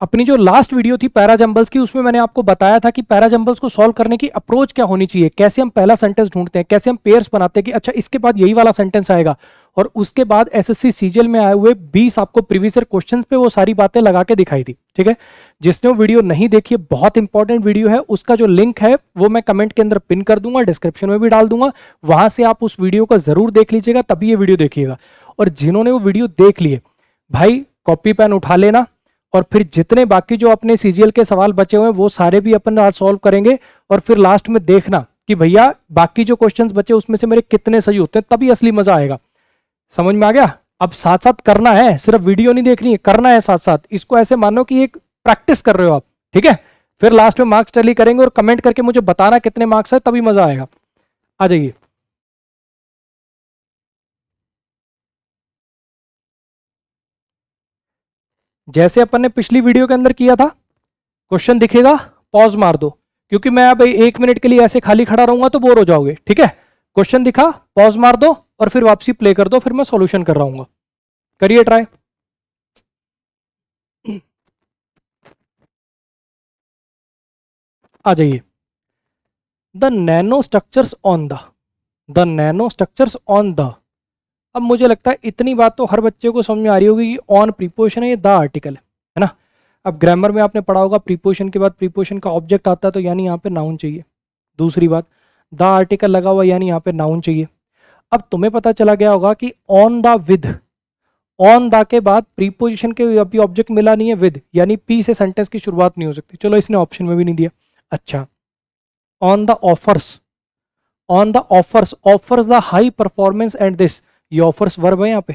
अपनी जो last video थी पैराजंबल्स की, उसमें मैंने आपको बताया था कि पैराजंबल्स को सॉल्व करने की अप्रोच क्या होनी चाहिए, कैसे हम पहला सेंटेंस ढूंढते हैं, कैसे हम पेयर्स बनाते हैं कि अच्छा इसके बाद यही वाला सेंटेंस आएगा, और उसके बाद एसएससी सीजीएल में आए हुए 20 आपको प्रीवियस ईयर क्वेश्चंस पे वो सारी बातें लगा के दिखाई थी। ठीक है, जिसने वो वीडियो नहीं देखी है, बहुत इंपॉर्टेंट वीडियो है, उसका जो लिंक है वो मैं कमेंट के अंदर पिन कर दूंगा, डिस्क्रिप्शन में भी डाल दूंगा, वहां से आप उस वीडियो को जरूर देख लीजिएगा, तभी ये वीडियो देखिएगा। और जिन्होंने वो वीडियो देख लिए भाई कॉपी पेन उठा लेना, और फिर जितने बाकी जो अपने सीजीएल के सवाल बचे हुए हैं वो सारे भी अपन आज सॉल्व करेंगे, और फिर लास्ट में देखना कि भैया बाकी जो क्वेश्चंस बचे उसमें से मेरे कितने सही होते हैं, तभी असली मजा आएगा। समझ में आ गया? अब साथ साथ करना है, सिर्फ वीडियो नहीं देखनी है, करना है साथ साथ, इसको ऐसे मानो कि एक प्रैक्टिस कर रहे हो आप। ठीक है, फिर लास्ट में मार्क्स टैली करेंगे और कमेंट करके मुझे बताना कितने मार्क्स है, तभी मजा आएगा। आ जाइए। जैसे अपन ने पिछली वीडियो के अंदर किया था, क्वेश्चन दिखेगा पॉज मार दो, क्योंकि मैं अब 1 मिनट के लिए ऐसे खाली खड़ा रहूंगा तो बोर हो जाओगे। ठीक है, क्वेश्चन दिखा पॉज मार दो और फिर वापसी प्ले कर दो, फिर मैं सॉल्यूशन कर रहा हूँ। करिए ट्राई। आ जाइए। The nano structures on the nano structures on the. अब मुझे लगता है इतनी बात तो हर बच्चे को समझ में आ रही होगी कि ऑन प्रीपोजिशन है, ये द आर्टिकल है ना। अब ग्रामर में आपने पढ़ा होगा प्रीपोजिशन के बाद प्रीपोजिशन का ऑब्जेक्ट आता है, तो यानी यहाँ पे नाउन चाहिए। दूसरी बात, द आर्टिकल लगा हुआ यानी यहाँ पे नाउन चाहिए। अब तुम्हें पता चला गया होगा कि on the with, on the के बाद प्रीपोजिशन के अभी ऑब्जेक्ट मिला नहीं है विद, यानी पी से सेंटेंस की शुरुआत नहीं हो सकती। चलो इसने ऑप्शन में भी नहीं दिया। अच्छा, on the offers, on the offers, offers the high performance and this, ये ऑफर्स वर्ब है यहाँ पे,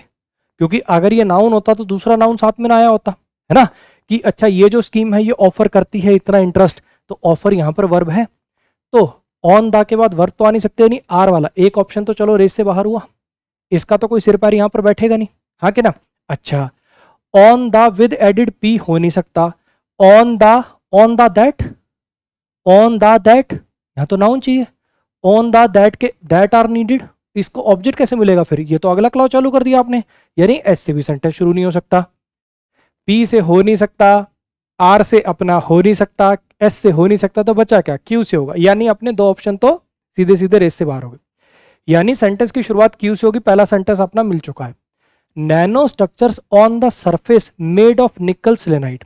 क्योंकि अगर ये नाउन होता तो दूसरा नाउन साथ में ना आया होता, है ना, कि अच्छा ये जो स्कीम है ये ऑफर करती है इतना इंटरेस्ट, तो ऑफर यहाँ पर वर्ब है। तो ऑन द के बाद वर्ब तो आ नहीं सकते, नहीं आर वाला एक ऑप्शन तो चलो रेस से बाहर हुआ, इसका तो कोई सिर पैर यहाँ पर बैठेगा नहीं, हाँ कि ना। अच्छा, on the with added P हो नहीं सकता, on the that, on the that यहाँ तो नाउन चाहिए, ऑन द दैट के दैट आर नीडेड, इसको ऑब्जेक्ट कैसे मिलेगा फिर, ये तो अगला क्लॉज चालू कर दिया आपने, यानी एस से भी सेंटेंस शुरू नहीं हो सकता, पी से हो नहीं सकता, आर से अपना हो नहीं सकता, एस से हो नहीं सकता, तो बचा क्या, क्यू से होगा, यानी अपने दो ऑप्शन तो सीधे सीधे रेस से बाहर हो गए, यानी सेंटेंस की शुरुआत क्यू से होगी, पहला सेंटेंस अपना मिल चुका है। Nano structures on the surface made of nickel selenide,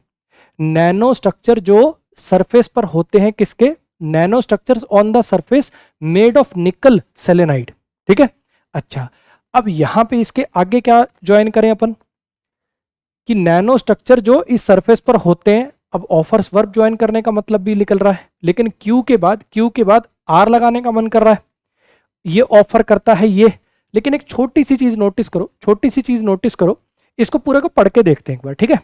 nano structure जो सरफेस पर होते हैं किसके, nano structures on the surface made of nickel selenide. ठीक है, अच्छा अब यहां पे इसके आगे क्या ज्वाइन करें अपन, कि नैनो स्ट्रक्चर जो इस सरफेस पर होते हैं, अब ऑफर्स वर्ब ज्वाइन करने का मतलब भी निकल रहा है, लेकिन क्यू के बाद आर लगाने का मन कर रहा है, ये ऑफर करता है ये, लेकिन एक छोटी सी चीज नोटिस करो, छोटी सी चीज नोटिस करो, इसको पूरे को पढ़ के देखते हैं एक बार। ठीक है,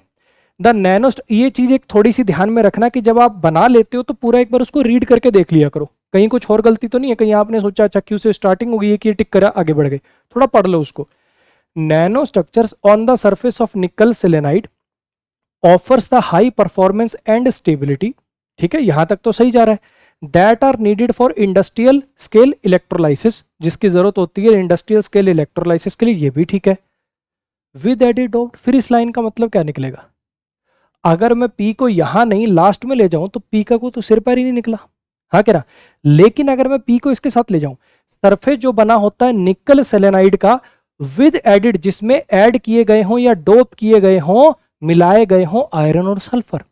द नैनो, ये चीज एक थोड़ी सी ध्यान में रखना कि जब आप बना लेते हो तो पूरा एक बार उसको रीड करके देख लिया करो, कहीं कुछ और गलती तो नहीं है, कहीं आपने सोचा अच्छा क्यू से स्टार्टिंग होगी ये कि टिक करा आगे बढ़ गए, थोड़ा पढ़ लो उसको। Nanostructures on the surface of nickel selenide offers the high performance and stability, ठीक है यहां तक तो सही जा रहा है, that are needed for industrial scale electrolysis, जिसकी जरूरत होती है इंडस्ट्रियल स्केल इलेक्ट्रोलाइसिस के लिए, ये भी ठीक है। विद एडिड ऑफ, फिर इस लाइन का मतलब क्या निकलेगा, अगर मैं पी को यहां नहीं लास्ट में ले जाऊं तो पी का को तो सिर पर ही नहीं निकला, हाँ कह रहा, लेकिन अगर मैं पी को इसके साथ ले जाऊं, सरफेस जो बना होता है निकल सेलेनाइड का विद एडिड, जिसमें ऐड किए गए हों या डोप किए गए हों, मिलाए गए हों आयरन और सल्फर,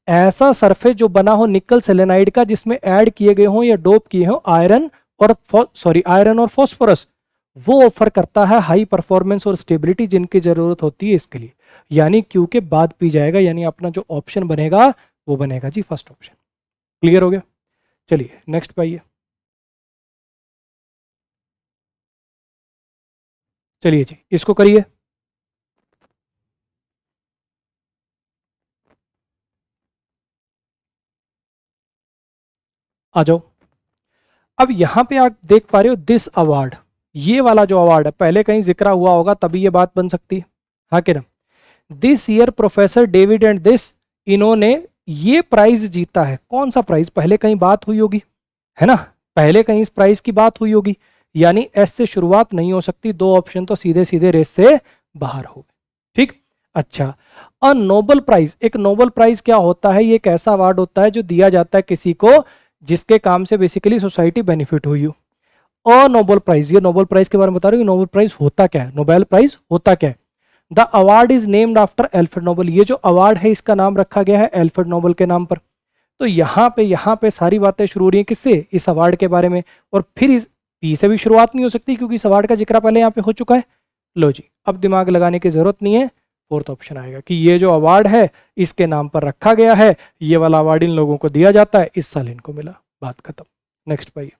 ऐसा सरफेस जो बना हो निकल सेलेनाइड का जिसमें ऐड किए गए हों या डोप किए हों आयरन और फास्फोरस, वो ऑफर करता है हाई परफॉर्मेंस और स्टेबिलिटी जिनकी जरूरत होती है इसके लिए, यानी क्यू के बाद पी जाएगा, यानी अपना जो ऑप्शन बनेगा वो बनेगा जी फर्स्ट ऑप्शन। क्लियर हो गया, चलिए नेक्स्ट पे आइए। चलिए जी इसको करिए। आ जाओ। अब यहां पे आप देख पा रहे हो दिस अवार्ड, ये वाला जो अवार्ड है पहले कहीं जिक्र हुआ होगा तभी ये बात बन सकती है, हाँ कि ना। This year professor David and this, इन्होंने ये प्राइज जीता है, कौन सा प्राइज, पहले कहीं बात हुई होगी, है ना, पहले कहीं इस प्राइज की बात हुई होगी, यानी एस से शुरुआत नहीं हो सकती, दो ऑप्शन तो सीधे सीधे रेस से बाहर हो गए। ठीक, अच्छा अ नोबल प्राइज, एक नोबल प्राइज क्या होता है? ये एक ऐसा अवार्ड होता है जो दिया जाता है किसी को जिसके काम से बेसिकली सोसाइटी बेनिफिट हुई हो। अ नोबल प्राइज, ये नोबल प्राइज के बारे में बता रहा हूँ। नोबल प्राइज होता क्या है, नोबेल प्राइज होता क्या है? The award is named after Alfred Nobel, ये जो अवार्ड है इसका नाम रखा गया है एल्फ्रेड नोबल के नाम पर। तो यहाँ पे सारी बातें शुरू हो रही है किससे? इस अवार्ड के बारे में। और फिर इस पी से भी शुरुआत नहीं हो सकती क्योंकि इस अवार्ड का जिक्र पहले यहाँ पे हो चुका है। लो जी, अब दिमाग लगाने की जरूरत नहीं है। फोर्थ ऑप्शन आएगा कि ये जो अवार्ड है इसके नाम पर रखा गया है, ये वाला अवार्ड इन लोगों को दिया जाता है, इस साल इनको मिला, बात खत्म। नेक्स्ट पाइए,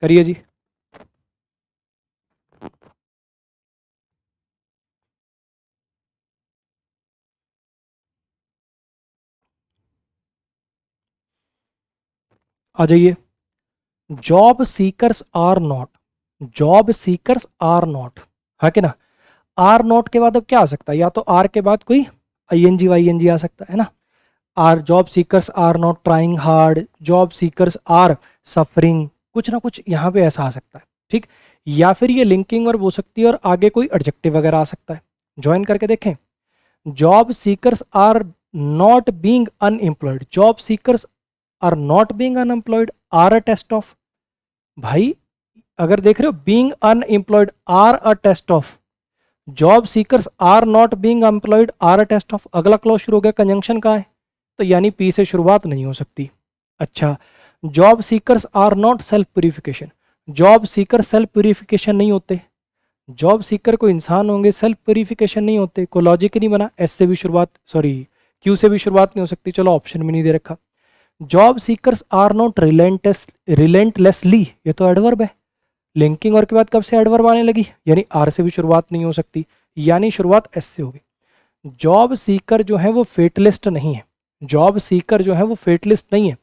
करिए जी। आ जाइए। Job seekers are not, job seekers are not, है कि ना? आर नॉट के बाद अब क्या आ सकता है? या तो आर के बाद कोई आईएनजी वाईएनजी आ सकता है ना। Are, job seekers are not trying hard, job seekers are suffering, कुछ ना कुछ यहाँ पे ऐसा आ सकता है, ठीक। या फिर ये लिंकिंग वर्ब हो सकती है और आगे कोई एडजेक्टिव वगैरह आ सकता है। ज्वाइन करके देखें। Job seekers are not being unemployed, job seekers are not being unemployed are a test of, भाई अगर देख रहे हो being unemployed are a test of, job seekers are not being employed are a test of, अगला clause शुरू हो गया, conjunction का है, तो यानी पी से शुरुआत नहीं हो सकती। अच्छा, job seekers are not self purification, job seeker self purification नहीं होते, जॉब सीकर को इंसान होंगे, सेल्फ प्यूरिफिकेशन नहीं होते, को लॉजिक ही नहीं बना। एस से भी शुरुआत, सॉरी क्यू से भी शुरुआत नहीं हो सकती, चलो ऑप्शन भी नहीं दे रखा। Job seekers are not relentlessly, ये तो एडवर्ब है, लिंकिंग और के बाद कब से एडवर्ब आने लगी, यानी आर से भी शुरुआत नहीं हो सकती, यानी शुरुआत एस से होगी। जॉब सीकर जो है वो फेटलिस्ट नहीं है, जॉब सीकर जो है वो फेटलिस्ट नहीं है,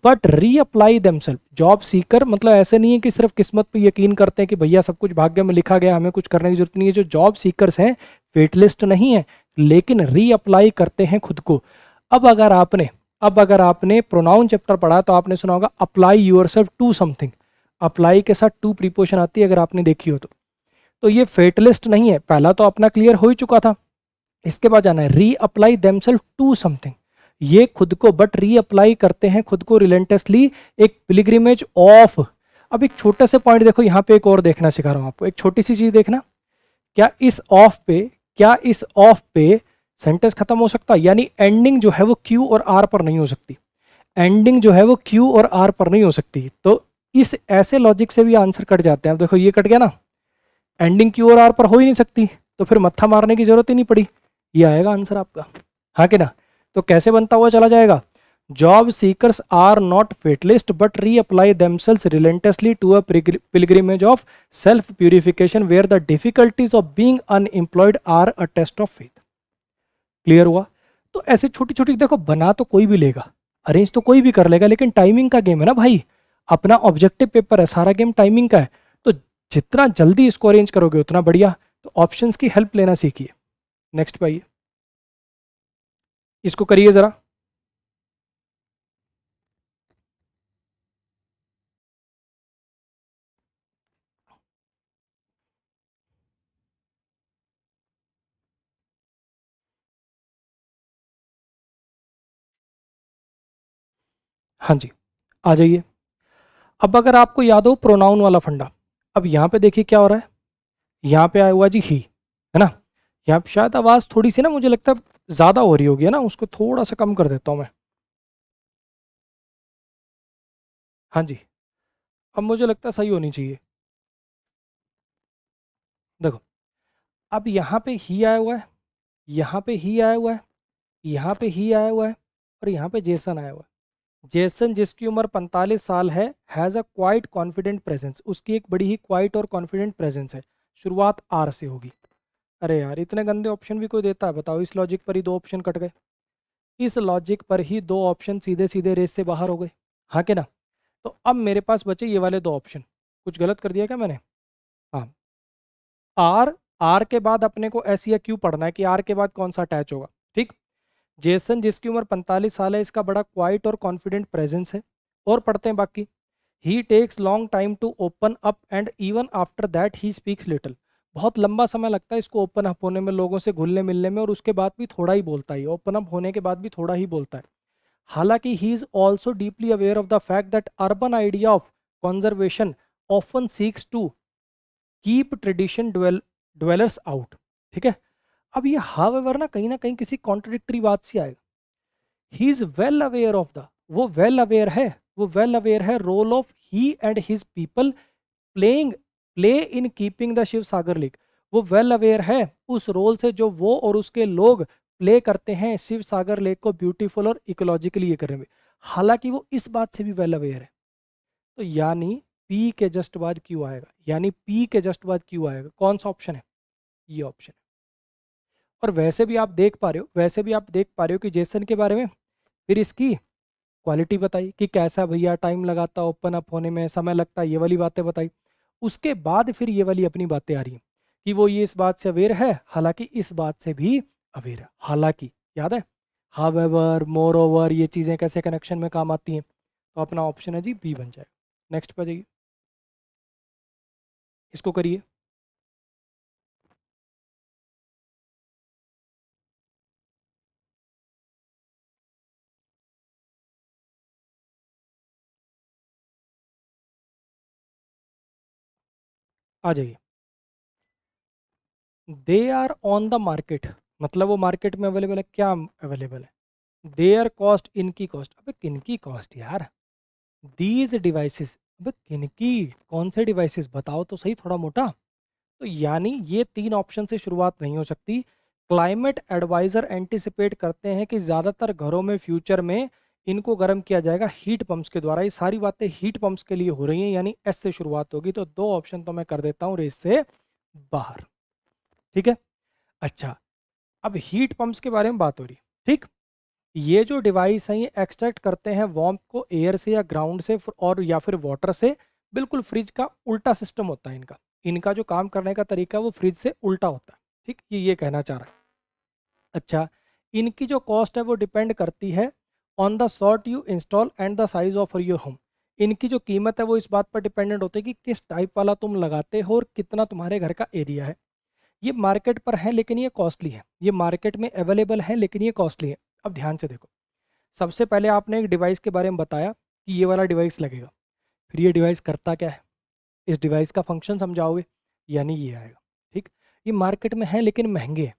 but reapply themselves, job seeker मतलब ऐसे नहीं है कि सिर्फ किस्मत पे यकीन करते हैं कि भैया सब कुछ भाग्य में लिखा गया, हमें कुछ करने की जरूरत नहीं है। जो जॉब सीकर्स हैं फेटलिस्ट नहीं है, लेकिन रीअप्लाई करते हैं खुद को। अब अगर आपने प्रोनाउन चैप्टर पढ़ा तो आपने सुना होगा apply yourself to something, apply के साथ टू प्रीपोजिशन आती है, अगर आपने देखी हो तो ये फेटलिस्ट नहीं है, पहला तो अपना क्लियर हो ही चुका था। इसके बाद जाना है री अप्लाई देमसेल्फ टू समथिंग, ये खुद को बट री अप्लाई करते हैं खुद को रिलेंटसली, एक पिलग्रिमेज ऑफ। अब एक छोटा सा पॉइंट देखो, यहाँ पे एक और देखना सिखा रहा हूँ आपको, एक छोटी सी चीज देखना। क्या इस ऑफ पे, क्या इस ऑफ पे सेंटेंस खत्म हो सकता है? यानी एंडिंग जो है वो क्यू और आर पर नहीं हो सकती, एंडिंग जो है वो क्यू और आर पर नहीं हो सकती। तो इस ऐसे लॉजिक से भी आंसर कट जाते हैं। अब देखो ये कट गया ना, एंडिंग क्यू और आर पर हो ही नहीं सकती, तो फिर मत्था मारने की जरूरत ही नहीं पड़ी, ये आएगा आंसर आपका, हाँ कि ना। तो कैसे बनता हुआ चला जाएगा? Job seekers are not fatalist but reapply themselves relentlessly to a pilgrimage of self purification where the difficulties of being unemployed are a test of faith. Clear हुआ? तो ऐसे छोटी छोटी देखो, बना तो कोई भी लेगा, अरेंज तो कोई भी कर लेगा, लेकिन टाइमिंग का गेम है ना भाई, अपना ऑब्जेक्टिव पेपर है, सारा गेम टाइमिंग का है। तो जितना जल्दी इसको अरेंज करोगे उतना बढ़िया। तो ऑप्शंस की हेल्प लेना सीखिए। नेक्स्ट पाइए, इसको करिए जरा। हाँ जी, आ जाइए। अब अगर आपको याद हो प्रोनाउन वाला फंडा, अब यहाँ पे देखिए क्या हो रहा है, यहाँ पे आया हुआ जी ही, है ना। यहाँ पे शायद आवाज़ थोड़ी सी ना, मुझे लगता है ज़्यादा हो रही होगी, है ना, उसको थोड़ा सा कम कर देता हूँ मैं। हाँ जी, अब मुझे लगता है सही होनी चाहिए। देखो, अब यहाँ पे ही आया हुआ है, यहाँ पे ही आया हुआ है, यहाँ पे ही आया हुआ है, और यहाँ पे जेसन आया हुआ है। जेसन जिसकी उम्र 45 साल है, has a quite confident presence, उसकी एक बड़ी ही क्वाइट और कॉन्फिडेंट प्रेजेंस है, शुरुआत आर से होगी। अरे यार, इतने गंदे ऑप्शन भी कोई देता है? बताओ, इस लॉजिक पर ही दो ऑप्शन कट गए, इस लॉजिक पर ही दो ऑप्शन सीधे सीधे रेस से बाहर हो गए, हाँ कि ना। तो अब मेरे पास बचे ये वाले दो ऑप्शन, कुछ गलत कर दिया क्या मैंने? हाँ, आर, आर के बाद अपने को एस या क्यू पढ़ना है कि आर के बाद कौन सा अटैच होगा, ठीक। जेसन जिसकी उम्र 45 साल है, इसका बड़ा क्वाइट और कॉन्फिडेंट प्रेजेंस है। और पढ़ते हैं बाकी। He takes long time to open up and even after that he speaks little, बहुत लंबा समय लगता है इसको ओपन अप होने में, लोगों से घुलने मिलने में, और उसके बाद भी थोड़ा ही बोलता है, ओपन अप होने के बाद भी थोड़ा ही बोलता है। हालांकि he is also deeply aware of the fact that urban idea of conservation often seeks to keep tradition dwellers out. ठीक है, अब ये हाउएवर ना कहीं किसी कॉन्ट्रडिक्टरी बात से आएगा। He is well aware of the, वो वेल अवेयर है, वो वेल अवेयर है role of he and his people playing play in keeping the Shiv Sagar lake. वो वेल अवेयर है उस रोल से जो वो और उसके लोग प्ले करते हैं शिव सागर लेक को ब्यूटीफुल और इकोलॉजिकली ये करने में। हालांकि वो इस बात से भी वेल अवेयर है। तो यानी पी के जस्ट बाद क्यों आएगा, यानी पी के जस्ट बाद क्यों आएगा, कौन सा ऑप्शन है, ये ऑप्शन है। और वैसे भी आप देख पा रहे हो, वैसे भी आप देख पा रहे हो कि जेसन के बारे में फिर इसकी क्वालिटी बताई कि कैसा भैया टाइम लगाता ओपन अप होने में, समय लगता, ये वाली बातें बताई। उसके बाद फिर ये वाली अपनी बातें आ रही हैं कि वो ये इस बात से अवेयर है, हालांकि इस बात से भी अवेयर है। हालांकि याद है, हाउएवर, मोर ओवर, ये चीज़ें कैसे कनेक्शन में काम आती हैं। तो अपना ऑप्शन है जी बी बन जाएगा। नेक्स्ट पे जाइए, इसको करिए। आ जाइए। They are on the market, मतलब वो मार्केट में अवेलेबल है, क्या अवेलेबल है, देयर कॉस्ट, इनकी कॉस्ट। अबे किनकी कॉस्ट यार, दीज डिवाइसेस, अबे किनकी, कौन से डिवाइसेस बताओ तो सही थोड़ा मोटा। तो यानी ये तीन ऑप्शन से शुरुआत नहीं हो सकती। क्लाइमेट एडवाइजर एंटिसिपेट करते हैं कि ज़्यादातर घरों में फ्यूचर में इनको गर्म किया जाएगा हीट पंप्स के द्वारा। ये सारी बातें हीट पंप्स के लिए हो रही हैं, यानी एस से शुरुआत होगी। तो दो ऑप्शन तो मैं कर देता हूँ रेस से बाहर। ठीक है, अच्छा, अब हीट पंप्स के बारे में बात हो रही है। ठीक, ये जो डिवाइस है ये एक्सट्रैक्ट करते हैं वार्मथ को एयर से या ग्राउंड से और या फिर वाटर से। बिल्कुल फ्रिज का उल्टा सिस्टम होता है इनका, इनका जो काम करने का तरीका है वो फ्रिज से उल्टा होता है। ठीक, ये कहना चाह रहा है। अच्छा, इनकी जो कॉस्ट है वो डिपेंड करती है on the sort you install and the size of your home. इनकी जो कीमत है वो इस बात पर डिपेंडेंट होती है कि किस टाइप वाला तुम लगाते हो और कितना तुम्हारे घर का एरिया है। ये मार्केट पर है लेकिन ये कॉस्टली है, ये मार्केट में अवेलेबल है लेकिन ये कॉस्टली है। अब ध्यान से देखो, सबसे पहले आपने एक डिवाइस के बारे में बताया कि ये वाला डिवाइस लगेगा, फिर ये डिवाइस करता क्या है, इस डिवाइस का फंक्शन समझाओगे, यानी ये आएगा। ठीक, ये मार्केट में है लेकिन महंगे हैं।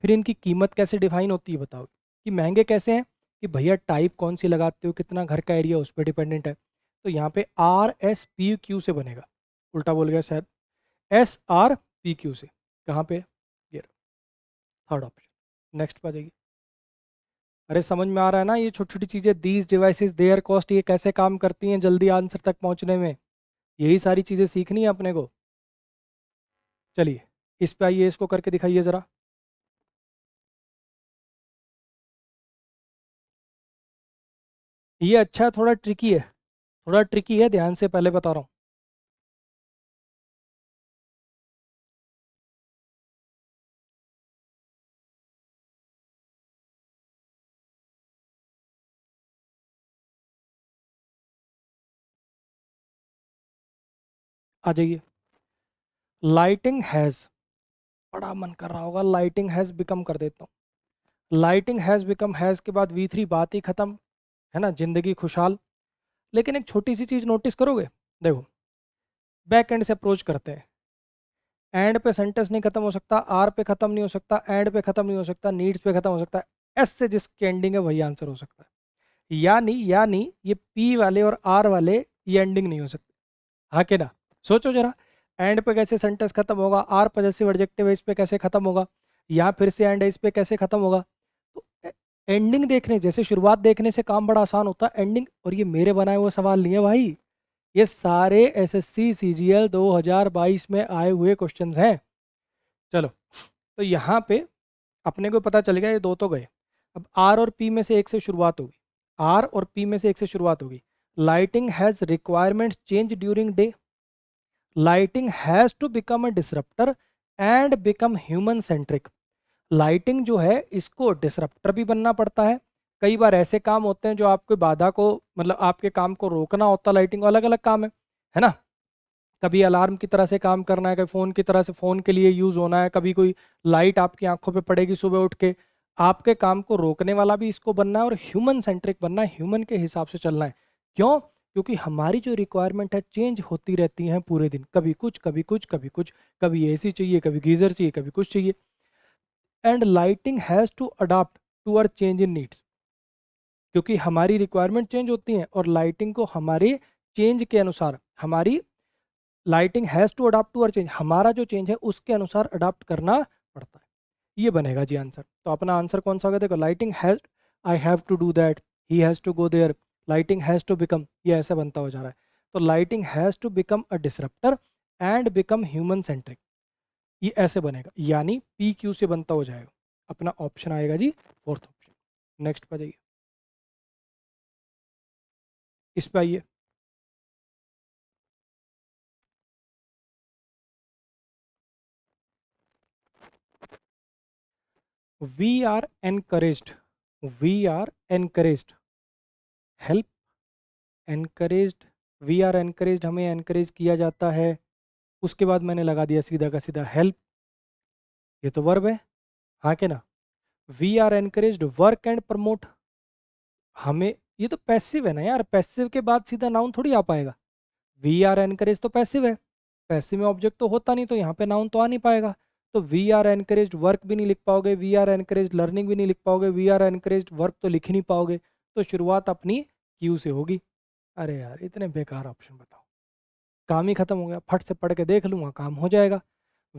फिर इनकी कीमत कैसे डिफाइन होती है बताओ, कि महंगे कैसे हैं, कि भैया टाइप कौन सी लगाते हो, कितना घर का एरिया, उस पर डिपेंडेंट है। तो यहाँ पे आर एस पी क्यू से बनेगा, उल्टा बोल गया शायद, एस आर पी क्यू से। कहाँ पे, ये थर्ड ऑप्शन। नेक्स्ट पे आ जाइए। अरे समझ में आ रहा है ना, ये छोटी छोटी चीज़ें, दीज डिवाइसेस देयर कॉस्ट, ये कैसे काम करती हैं जल्दी आंसर तक पहुंचने में, यही सारी चीज़ें सीखनी है अपने को। चलिए इस पे आइए, इसको करके दिखाइए ज़रा। ये अच्छा है, थोड़ा ट्रिकी है, थोड़ा ट्रिकी है, ध्यान से पहले बता रहा हूँ। आ जाइए। लाइटिंग हैज़, बड़ा मन कर रहा होगा, लाइटिंग हैज़ बिकम कर देता हूँ। लाइटिंग हैज़ बिकम हैज़ के बाद V3 बात ही ख़त्म, है ना, ज़िंदगी खुशहाल। लेकिन एक छोटी सी चीज़ नोटिस करोगे, देखो बैक एंड से अप्रोच करते हैं, एंड पे सेंटेंस नहीं खत्म हो सकता, आर पे खत्म नहीं हो सकता, एंड पे खत्म नहीं हो सकता, नीड्स पे खत्म हो सकता है, एस से जिसकी एंडिंग है वही आंसर हो सकता है। यानी ये पी वाले और आर वाले ये एंडिंग नहीं हो सकते। हाँ के ना, सोचो जरा, एंड पे कैसे सेंटेंस खत्म होगा, आर पॉजेसिव एडजेक्टिव है इस पे कैसे खत्म होगा, या फिर से एंड है इस पे कैसे खत्म होगा। तो एंडिंग देखने जैसे शुरुआत देखने से काम बड़ा आसान होता है, एंडिंग, और ये मेरे बनाए हुए सवाल नहीं है भाई, ये सारे एसएससी सीजीएल 2022 में आए हुए क्वेश्चंस हैं। चलो, तो यहाँ पे अपने को पता चल गया, ये दो तो गए। अब आर और पी में से एक से शुरुआत होगी, आर और पी में से एक से शुरुआत होगी। Lighting has requirements change during day, lighting has to become a disruptor and become human centric. Lighting जो है इसको डिसरप्टर भी बनना पड़ता है, कई बार ऐसे काम होते हैं जो आपके बाधा को, मतलब आपके काम को रोकना होता है, लाइटिंग अलग अलग काम है ना। कभी अलार्म की तरह से काम करना है, कभी फ़ोन की तरह से फ़ोन के लिए यूज़ होना है, कभी कोई लाइट आपकी आंखों पे पड़ेगी सुबह उठ के। आपके काम को रोकने वाला भी इसको बनना है और ह्यूमन सेंट्रिक बनना है, ह्यूमन के हिसाब से चलना है। क्यों? क्योंकि हमारी जो रिक्वायरमेंट है चेंज होती रहती हैं पूरे दिन, कभी कुछ कभी कुछ कभी कुछ, कभी एसी चाहिए, कभी गीज़र चाहिए, कभी कुछ चाहिए। And lighting has to adapt to our change in needs, क्योंकि हमारी रिक्वायरमेंट चेंज होती है और लाइटिंग को हमारे चेंज के अनुसार, हमारी lighting has to adapt to our change, हमारा जो चेंज है उसके अनुसार अडाप्ट करना पड़ता है। ये बनेगा जी आंसर। तो अपना आंसर कौन सा होगा? देखो, lighting has, I have to do that, he has to go there, lighting has to become, ये ऐसे बनता हो जा रहा है। तो lighting has to become a disruptor and become human centric, ये ऐसे बनेगा, यानी पी क्यू से बनता हो जाएगा। अपना ऑप्शन आएगा जी फोर्थ ऑप्शन। नेक्स्ट पे जाइए, इस पे आइए। We are encouraged, we are encouraged, help, encouraged, we are encouraged, हमें एनकरेज किया जाता है। उसके बाद मैंने लगा दिया सीधा का सीधा हेल्प, ये तो वर्ब है, हाँ के ना। We are encouraged work and promote, हमें, ये तो पैसिव है ना यार, पैसिव के बाद सीधा नाउन थोड़ी आ पाएगा। वी आर एनकरेज तो पैसिव है, पैसिव में ऑब्जेक्ट तो होता नहीं, तो यहाँ पे नाउन तो आ नहीं पाएगा। तो वी आर एनकरेज्ड वर्क भी नहीं लिख पाओगे, वी आर एनकरेज्ड लर्निंग भी नहीं लिख पाओगे, वी आर एनकरेज्ड वर्क तो लिख ही नहीं पाओगे। तो शुरुआत अपनी क्यू से होगी। अरे यार, इतने बेकार ऑप्शन बताओ, काम ही खत्म हो गया, फट से पढ़ के देख लूंगा, काम हो जाएगा।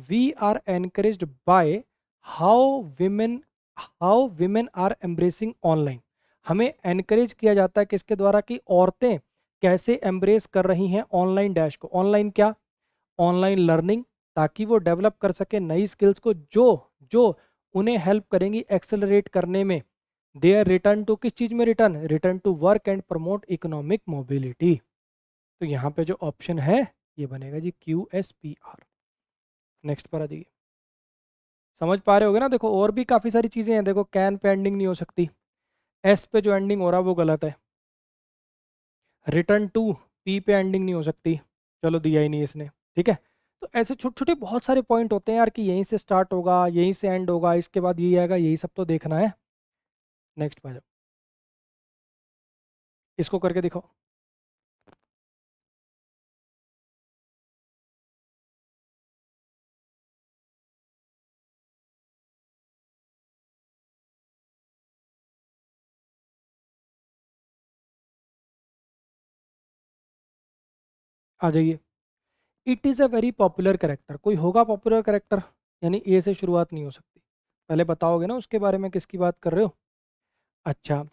We are encouraged by how women, how women are embracing online, हमें एनकरेज किया जाता है किसके द्वारा, कि औरतें कैसे एम्ब्रेस कर रही हैं ऑनलाइन डैश को। ऑनलाइन क्या? ऑनलाइन लर्निंग, ताकि वो डेवलप कर सके नई स्किल्स को जो जो उन्हें हेल्प करेंगी एक्सेलरेट करने में। देयर रिटर्न टू, किस चीज़ में return? Return to work and promote economic mobility. तो यहाँ पे जो ऑप्शन है ये बनेगा जी QSPR। नेक्स्ट पर आ जाइए। समझ पा रहे होगे ना? देखो और भी काफ़ी सारी चीज़ें हैं, देखो कैन पे एंडिंग नहीं हो सकती, एस पे जो एंडिंग हो रहा है वो गलत है, रिटर्न टू पी पे एंडिंग नहीं हो सकती, चलो दिया ही नहीं इसने, ठीक है। तो ऐसे छोटे छोटे बहुत सारे पॉइंट होते हैं यार, कि यहीं से स्टार्ट होगा, यहीं से एंड होगा, इसके बाद यही आएगा, यही सब तो देखना है। नेक्स्ट पे आ जाओ, इसको करके दिखाओ। आ जाइए। It is a very popular character, कोई होगा पॉपुलर करेक्टर, यानी ए से शुरुआत नहीं हो सकती। पहले बताओगे ना उसके बारे में, किसकी बात कर रहे हो? अच्छा,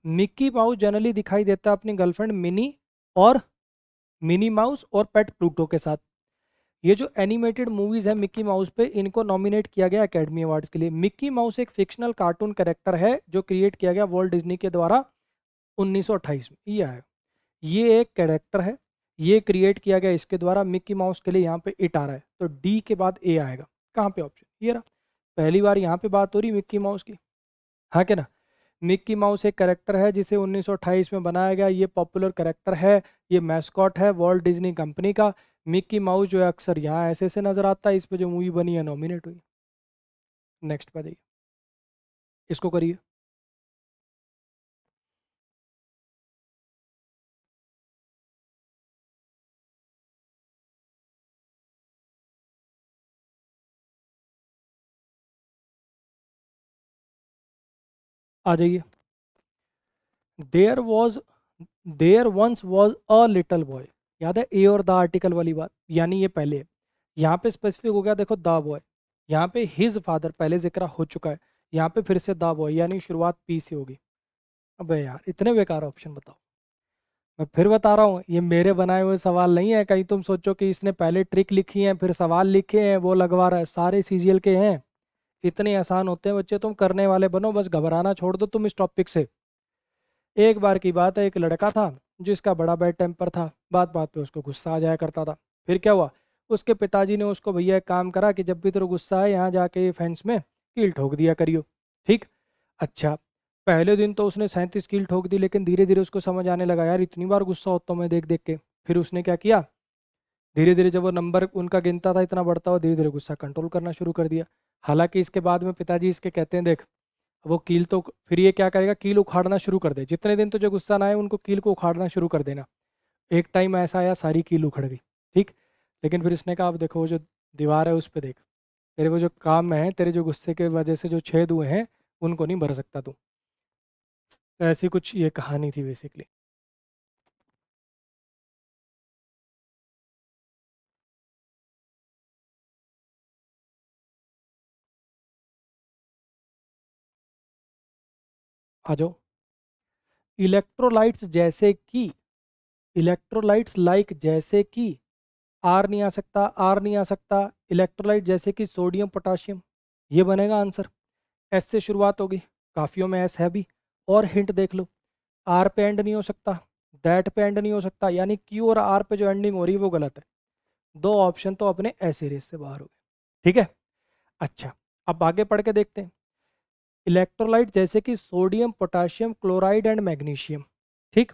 मिक्की माउस जनरली दिखाई देता है अपनी गर्लफ्रेंड मिनी और मिनी माउस और पेट प्लूटो के साथ। ये जो एनिमेटेड मूवीज है मिक्की माउस पे, इनको नॉमिनेट किया गया एकेडमी अवार्ड्स के लिए। मिक्की माउस एक फिक्शनल कार्टून कैरेक्टर है जो क्रिएट किया गया वॉल्ट डिज्नी के द्वारा 1928 में। ये है, ये एक कैरेक्टर है, ये क्रिएट किया गया इसके द्वारा, मिक्की माउस के लिए यहाँ पे इट आ रहा है, तो डी के बाद ए आएगा। कहाँ पे ऑप्शन? ये रहा, पहली बार यहाँ पे बात हो रही मिक्की माउस की, हाँ क्या ना। मिक्की माउस एक करेक्टर है जिसे 1928 में बनाया गया, ये पॉपुलर करेक्टर है, ये मैस्कॉट है वॉल्ट डिज्नी कंपनी का। मिक्की माउस जो है अक्सर यहाँ ऐसे ऐसे नजर आता है, इस पे जो मूवी बनी है नॉमिनेट हुई। नेक्स्ट पे देखिए, इसको करिए। आ जाइए। There was, there once was a little boy, याद है ए और द आर्टिकल वाली बात, यानी ये पहले है। यहाँ पे स्पेसिफिक हो गया, देखो द बॉय, यहाँ पे हिज फादर पहले जिक्र हो चुका है, यहाँ पे फिर से द बॉय, यानी शुरुआत पी से होगी। अबे यार, इतने बेकार ऑप्शन बताओ। मैं फिर बता रहा हूँ, ये मेरे बनाए हुए सवाल नहीं है, कहीं तुम सोचो कि इसने पहले ट्रिक लिखी है फिर सवाल लिखे हैं वो लगवा रहा है, सारे सीजीएल के हैं। इतने आसान होते हैं बच्चे, तुम करने वाले बनो, बस घबराना छोड़ दो तुम इस टॉपिक से। एक बार की बात है, एक लड़का था जिसका बड़ा बैड टेम्पर था, बात बात पे उसको गुस्सा आ जाया करता था। फिर क्या हुआ, उसके पिताजी ने उसको भैया एक काम करा कि जब भी तेरे गुस्सा है यहाँ जाके फेंस में कील ठोक दिया करियो, ठीक। अच्छा, पहले दिन तो उसने 37 कील ठोक दी, लेकिन धीरे धीरे उसको समझ आने लगा यार इतनी बार गुस्सा होता हूँ मैं देख देख के। फिर उसने क्या किया, धीरे धीरे जब वो नंबर उनका गिनता था इतना बढ़ता हुआ, धीरे धीरे गुस्सा कंट्रोल करना शुरू कर दिया। हालांकि इसके बाद में पिताजी इसके कहते हैं देख वो कील तो, फिर ये क्या करेगा, कील उखाड़ना शुरू कर दे, जितने दिन तुझे गुस्सा ना आए उनको कील को उखाड़ना शुरू कर देना। एक टाइम ऐसा आया सारी कील उखड़ गई, ठीक। लेकिन फिर इसने कहा अब देखो वो जो दीवार है उस पर देख, तेरे वो जो काम है, तेरे जो गुस्से के वजह से जो छेद हुए हैं उनको नहीं भर सकता तू। तो ऐसी कुछ ये कहानी थी बेसिकली। आ जाओ। इलेक्ट्रोलाइट्स जैसे कि, इलेक्ट्रोलाइट्स लाइक जैसे कि, आर नहीं आ सकता, आर नहीं आ सकता, इलेक्ट्रोलाइट जैसे कि सोडियम पोटाशियम, ये बनेगा आंसर। एस से शुरुआत होगी, काफियों में एस है भी। और हिंट देख लो, आर पे एंड नहीं हो सकता, दैट पे एंड नहीं हो सकता, यानी क्यू और आर पे जो एंडिंग हो रही है वो गलत है। दो ऑप्शन तो अपने ऐसे रेस से बाहर हो गए, ठीक है। अच्छा, अब आगे पढ़ के देखते हैं। इलेक्ट्रोलाइट जैसे कि sodium potassium chloride and magnesium, ठीक।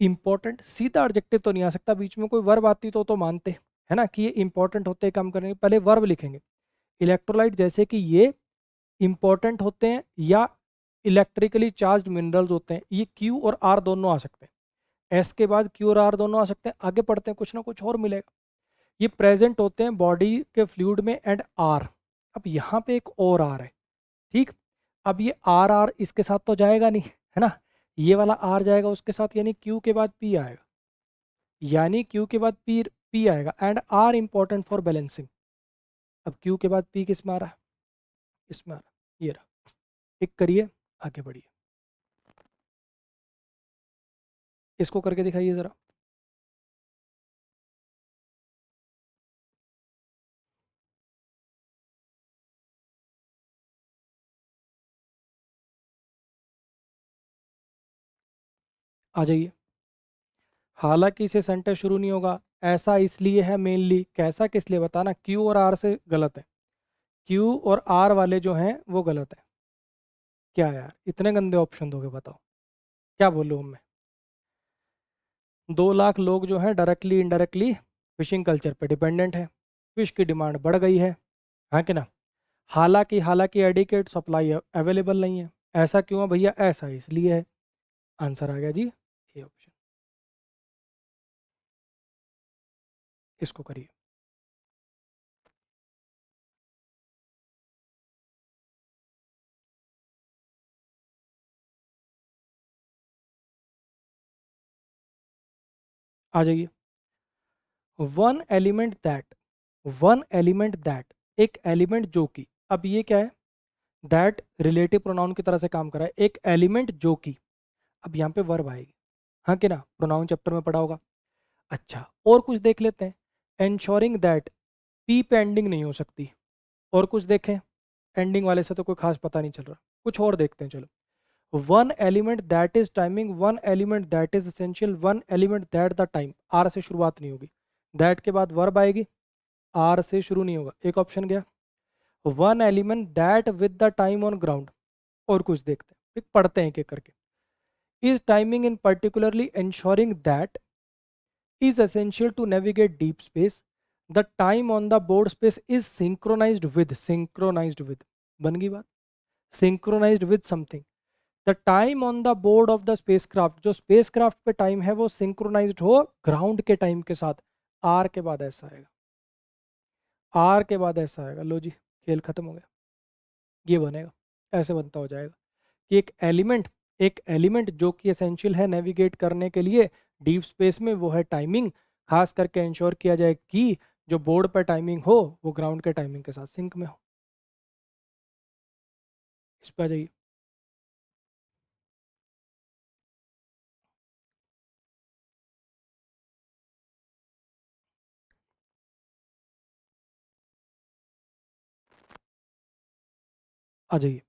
इंपॉर्टेंट सीधा ऑब्जेक्टिव तो नहीं आ सकता, बीच में कोई वर्ब आती तो मानते, है ना, कि ये इंपॉर्टेंट होते हैं, काम करेंगे, पहले वर्ब लिखेंगे। इलेक्ट्रोलाइट जैसे कि ये इंपॉर्टेंट होते हैं या इलेक्ट्रिकली चार्ज मिनरल्स होते हैं, ये क्यू और आर दोनों आ सकते हैं। एस के बाद क्यू और आर दोनों आ सकते हैं। आगे पढ़ते हैं, कुछ ना कुछ और मिलेगा। ये प्रेजेंट होते हैं बॉडी के फ्लूइड में एंड आर, अब यहाँ पे एक और आर है, ठीक। अब ये आर आर इसके साथ तो जाएगा नहीं, है ना, ये वाला आर जाएगा उसके साथ, यानी क्यू के बाद पी आएगा, यानी क्यू के बाद पी, पी आएगा and are important for balancing. अब क्यू के बाद पी किस में आ रहा है, इसमें आ रहा है, ये रहा। टिक करिए, आगे बढ़िए। इसको करके दिखाइए ज़रा। आ जाइए। हालांकि इसे सेंटेंस शुरू नहीं होगा, ऐसा इसलिए है मेनली, कैसा किस लिए बताना, क्यू और आर से गलत है, क्यू और आर वाले जो हैं वो गलत है। क्या यार इतने गंदे ऑप्शन दोगे, बताओ क्या बोलूँ मैं। 2 लाख लोग जो हैं डायरेक्टली इनडायरेक्टली फिशिंग कल्चर पे डिपेंडेंट है, फिश की डिमांड बढ़ गई है, हाँ कि ना। हालांकि हालांकि एडिकेट सप्लाई अवेलेबल नहीं है, ऐसा क्यों है भैया, ऐसा इसलिए है। आंसर आ गया जी, ये ऑप्शन। इसको करिए। आ जाइए। One element that, one element that, एक एलिमेंट जो कि, अब ये क्या है, दैट रिलेटिव प्रोनाउन की तरह से काम कर रहा है, एक एलिमेंट जो कि, अब यहाँ पे वर्ब आएगी, हाँ कि ना, प्रोनाउन चैप्टर में पढ़ा होगा। अच्छा, और कुछ देख लेते हैं। एंश्योरिंग दैट, पी पे एंडिंग नहीं हो सकती। और कुछ देखें, एंडिंग वाले से तो कोई खास पता नहीं चल रहा, कुछ और देखते हैं चलो। One element that is timing, one element that is essential, one element that the time, R से शुरुआत नहीं होगी, दैट के बाद वर्ब आएगी, आर से शुरू नहीं होगा, एक ऑप्शन गया। One element that with the time on ground, और कुछ देखते हैं, एक पढ़ते हैं एक एक करके। Is timing in particularly ensuring that is essential to navigate deep space. The time on the board space is synchronized with, बन गई बात, synchronized with something. The time on the board of the spacecraft, जो spacecraft पे time है वो synchronized हो ground के time के साथ। आर के बाद ऐसा आएगा, आर के बाद ऐसा आएगा, लो जी खेल खत्म हो गया, ये बनेगा, ऐसे बनता हो जाएगा कि एक एलिमेंट जो कि एसेंशियल है नेविगेट करने के लिए डीप स्पेस में, वो है टाइमिंग। खास करके इंश्योर किया जाए कि जो बोर्ड पर टाइमिंग हो वो ग्राउंड के टाइमिंग के साथ सिंक में हो। इस पर आ जाइए। आ जाइए।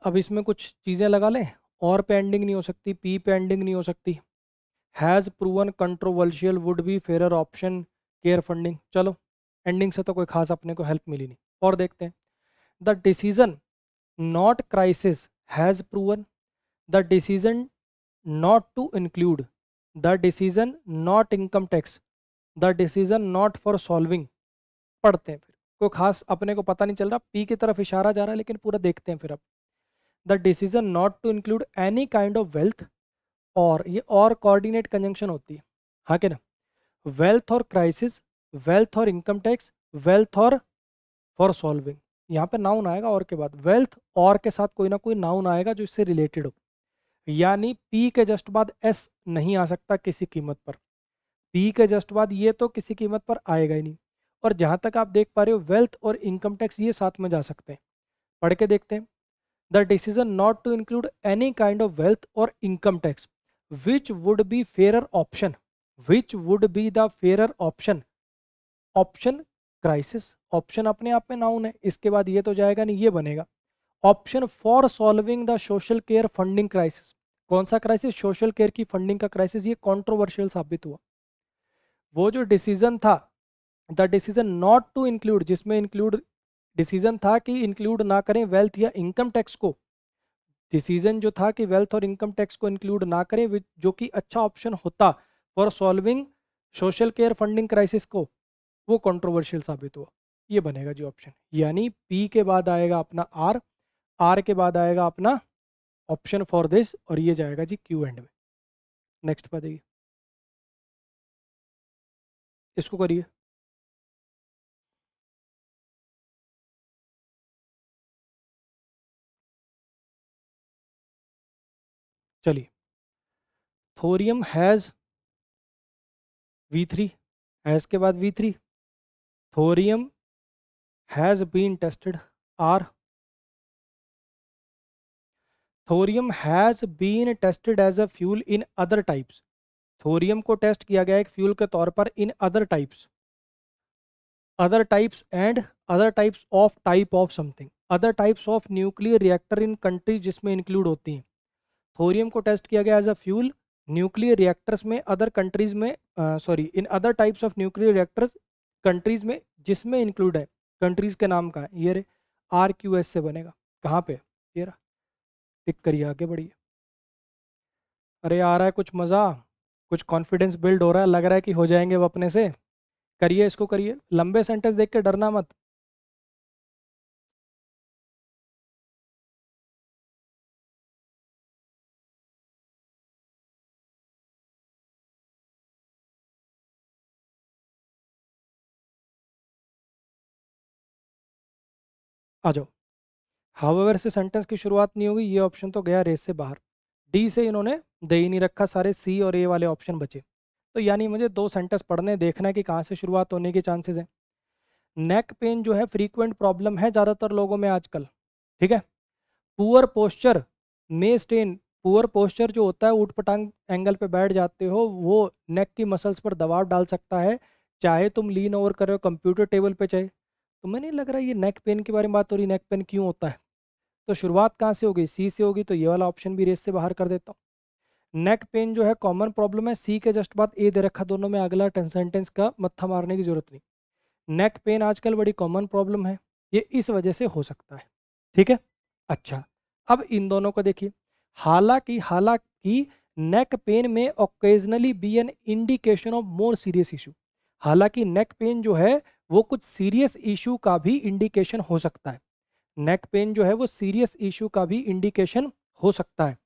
अब इसमें कुछ चीज़ें लगा लें, और पे एंडिंग नहीं हो सकती, पी पे एंडिंग नहीं हो सकती, has proven controversial would be fair option, care funding, चलो एंडिंग से तो कोई खास अपने को हेल्प मिली नहीं। और देखते हैं, the decision not crisis has proven, the decision not to include the decision not income tax, the decision not for solving. पढ़ते हैं फिर, कोई खास अपने को पता नहीं चल रहा, पी की तरफ इशारा जा रहा है लेकिन पूरा देखते हैं फिर अब। The decision not to include any kind of wealth, और ये और कोऑर्डिनेट कंजंक्शन होती है, हाँ कि ना, वेल्थ और क्राइसिस, वेल्थ और इनकम टैक्स, वेल्थ और फॉर सॉल्विंग। यहाँ पे नाउन आएगा और के बाद, वेल्थ और के साथ कोई ना कोई नाउन आएगा जो इससे रिलेटेड हो, यानी पी के जस्ट बाद एस नहीं आ सकता किसी कीमत पर, पी के जस्ट बाद ये तो किसी कीमत पर आएगा ही नहीं। और जहां तक आप देख पा रहे हो वेल्थ और इनकम टैक्स ये साथ में जा सकते हैं, पढ़ के देखते हैं। The decision not to include any kind of wealth और income tax which would be fair option, which would be the fair option, option crisis, option अपने आप में नाउन है, इसके बाद ये तो जाएगा नहीं, ये बनेगा option for solving the social care funding crisis. कौन सा क्राइसिस? सोशल केयर की फंडिंग का क्राइसिस। ये कंट्रोवर्शियल साबित हुआ। वो जो डिसीजन था, the decision not to include, जिसमें इंक्लूड डिसीजन था कि इंक्लूड ना करें वेल्थ या इनकम टैक्स को, डिसीजन जो था कि वेल्थ और इनकम टैक्स को इंक्लूड ना करें, जो कि अच्छा ऑप्शन होता for solving social care funding crisis को, वो कंट्रोवर्शियल साबित हुआ। ये बनेगा जी ऑप्शन, यानी पी के बाद आएगा अपना आर, आर के बाद आएगा अपना ऑप्शन फॉर दिस, और ये जाएगा जी क्यू एंड में। नेक्स्ट बताइए, इसको करिए। चलिए, थोरियम हैज़ V3, हैज़ के बाद V3, thorium has been tested R, thorium has been tested as a fuel in other types, thorium को टेस्ट किया गया एक फ्यूल के तौर पर in other types, other types and other types of type of something, other types of nuclear reactor in countries जिसमें include होती हैं। थोरियम को टेस्ट किया गया as a fuel nuclear reactors में, अदर कंट्रीज में, sorry, in other types of nuclear reactors countries में जिसमें इंक्लूड है, कंट्रीज के नाम का है ये रे, RQS से बनेगा। कहाँ पे? ये रहा, टिक करिए, आगे बढ़िए। अरे आ रहा है कुछ मज़ा, कुछ कॉन्फिडेंस बिल्ड हो रहा है, लग रहा है कि हो जाएंगे वो अपने से। करिए, इसको करिए, लंबे सेंटेंस देख के डरना मत। आ जाओ। हाउएवर से सेंटेंस की शुरुआत नहीं होगी, ये ऑप्शन तो गया रेस से बाहर। डी से इन्होंने दे ही नहीं रखा, सारे सी और ए वाले ऑप्शन बचे। तो यानी मुझे दो सेंटेंस पढ़ने, देखना है कि कहाँ से शुरुआत होने के चांसेस हैं। नेक पेन जो है फ्रीक्वेंट प्रॉब्लम है ज़्यादातर लोगों में आजकल, ठीक है। पुअर पोस्चर में स्टेन, पुअर पोस्चर जो होता है, ऊट पटांग एंगल पे बैठ जाते हो, वो नेक की मसल्स पर दबाव डाल सकता है, चाहे तुम लीन ओवर कर रहे हो कंप्यूटर टेबल पे, चाहे। तो मुझे नहीं लग रहा ये नेक पेन के बारे में बात हो रही, नेक पेन क्यों होता है। तो शुरुआत कहाँ से होगी? सी से होगी, तो ये वाला ऑप्शन भी रेस से बाहर कर देता हूँ। नेक पेन जो है कॉमन प्रॉब्लम है, सी के जस्ट बाद ए दे रखा दोनों में, अगला सेंटेंस का मत्था मारने की जरूरत नहीं। नेक पेन आजकल बड़ी कॉमन प्रॉब्लम है, ये इस वजह से हो सकता है, ठीक है। अच्छा, अब इन दोनों को देखिए। हालांकि हालांकि नेक पेन में occasionally be an indication of more serious issue, हालांकि नेक पेन जो है वो कुछ सीरियस इशू का भी इंडिकेशन हो सकता है, नेक पेन जो है वो सीरियस इशू का भी इंडिकेशन हो सकता है।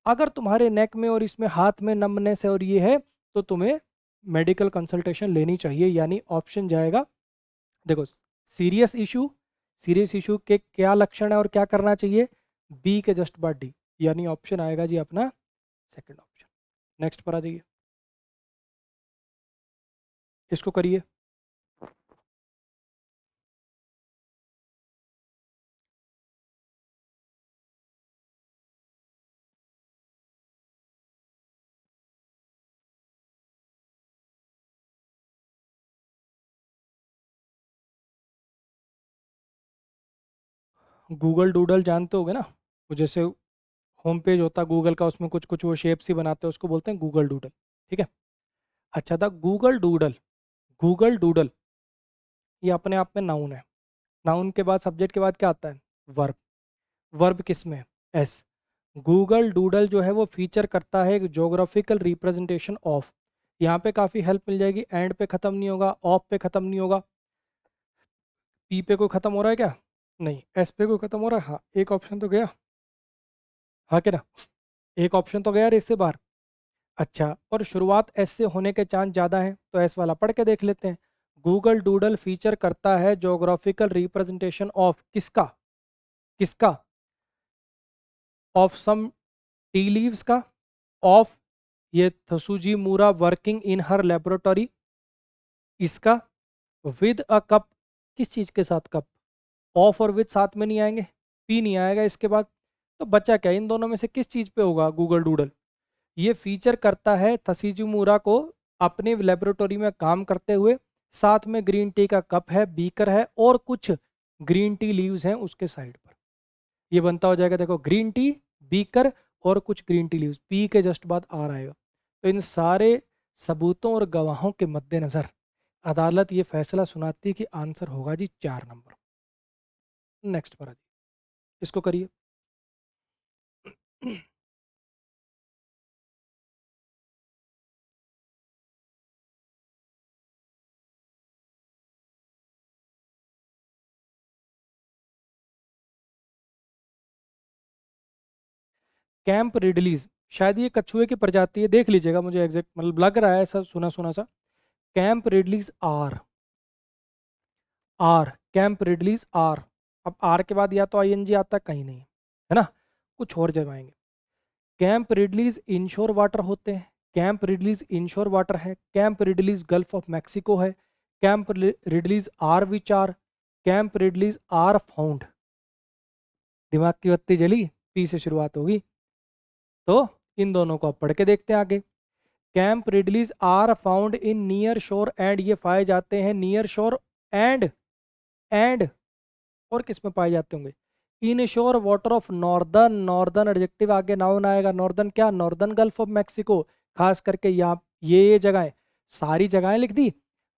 अगर तुम्हारे नेक में और इसमें हाथ में नमनेस है और ये है, तो तुम्हें मेडिकल कंसल्टेशन लेनी चाहिए, यानी ऑप्शन जाएगा, देखो, सीरियस इशू, सीरियस इशू के क्या लक्षण है और क्या करना चाहिए, बी के जस्ट बाद डी, यानी ऑप्शन आएगा जी अपना सेकंड ऑप्शन। नेक्स्ट पर आ जाइए, इसको करिए। गूगल डूडल जानते होगे ना, वो जैसे होम पेज होता है गूगल का, उसमें कुछ कुछ वो शेप्स ही बनाते हैं, उसको बोलते हैं गूगल डूडल, ठीक है। अच्छा था गूगल डूडल, गूगल डूडल ये अपने आप में नाउन है, नाउन के बाद सब्जेक्ट के बाद क्या आता है? वर्ब, वर्ब किस में? एस, गूगल डूडल जो है वो फीचर करता है एक जोग्राफिकल रिप्रेजेंटेशन ऑफ। यहाँ पे काफ़ी हेल्प मिल जाएगी, एंड पे ख़त्म नहीं होगा, ऑफ पे ख़त्म नहीं होगा, पी पे कोई ख़त्म हो रहा है क्या? नहीं। एस पे कोई ख़त्म हो रहा है? हाँ, एक ऑप्शन तो गया। हाँ क्या ना, एक ऑप्शन तो गया रेस से बाहर। अच्छा, और शुरुआत एस से होने के चांस ज़्यादा हैं, तो एस वाला पढ़ के देख लेते हैं। गूगल डूडल फीचर करता है जोग्राफिकल रिप्रेजेंटेशन ऑफ किसका? किसका? ऑफ सम टी लीव्स का, ऑफ ये थसुजी मूरा वर्किंग इन हर लेबोरेटरी इसका, विद अ कप, किस चीज़ के साथ कप? ऑफ और विद साथ में नहीं आएंगे, पी नहीं आएगा इसके बाद, तो बचा क्या? इन दोनों में से किस चीज़ पे होगा गूगल डूडल? ये फीचर करता है थसीजुमुरा को अपने लेबोरेटरी में काम करते हुए, साथ में ग्रीन टी का कप है, बीकर है, और कुछ ग्रीन टी लीव्स हैं उसके साइड पर। ये बनता हो जाएगा, देखो, ग्रीन टी, बीकर और कुछ ग्रीन टी लीव्स, पी के जस्ट बाद आर आएगा। तो इन सारे सबूतों और गवाहों के मद्देनज़र अदालत ये फैसला सुनाती है कि आंसर होगा जी 4 नंबर। नेक्स्ट पर आ जी, इसको करिए। कैंप रिडलीज, शायद ये कछुए की प्रजाति है, देख लीजिएगा, मुझे एग्जैक्ट मतलब लग रहा है सब सुना सुना सा। Kemp ridleys are, are, Kemp ridleys are. अब आर के बाद या तो आईएनजी आता है, कहीं नहीं है ना, कुछ और जमाएंगे। कैंप रिडलीज इनशोर वाटर होते हैं, कैंप रिडलीज इनशोर वाटर है, Kemp ridleys Gulf of Mexico है, Kemp ridleys are which are, Kemp ridleys are found. दिमाग की बत्ती जली, पी से शुरुआत होगी, तो इन दोनों को आप पढ़ के देखते हैं आगे। Kemp ridleys are found in near shore and, ये पाए जाते हैं नियर शोर एंड और किस में पाए जाते होंगे? Inshore water of northern, northern adjective आगे नाउन आएगा, नॉर्दर्न क्या? नॉर्दर्न गल्फ ऑफ मैक्सिको, खास करके यहाँ ये जगहें, सारी जगहें लिख दी।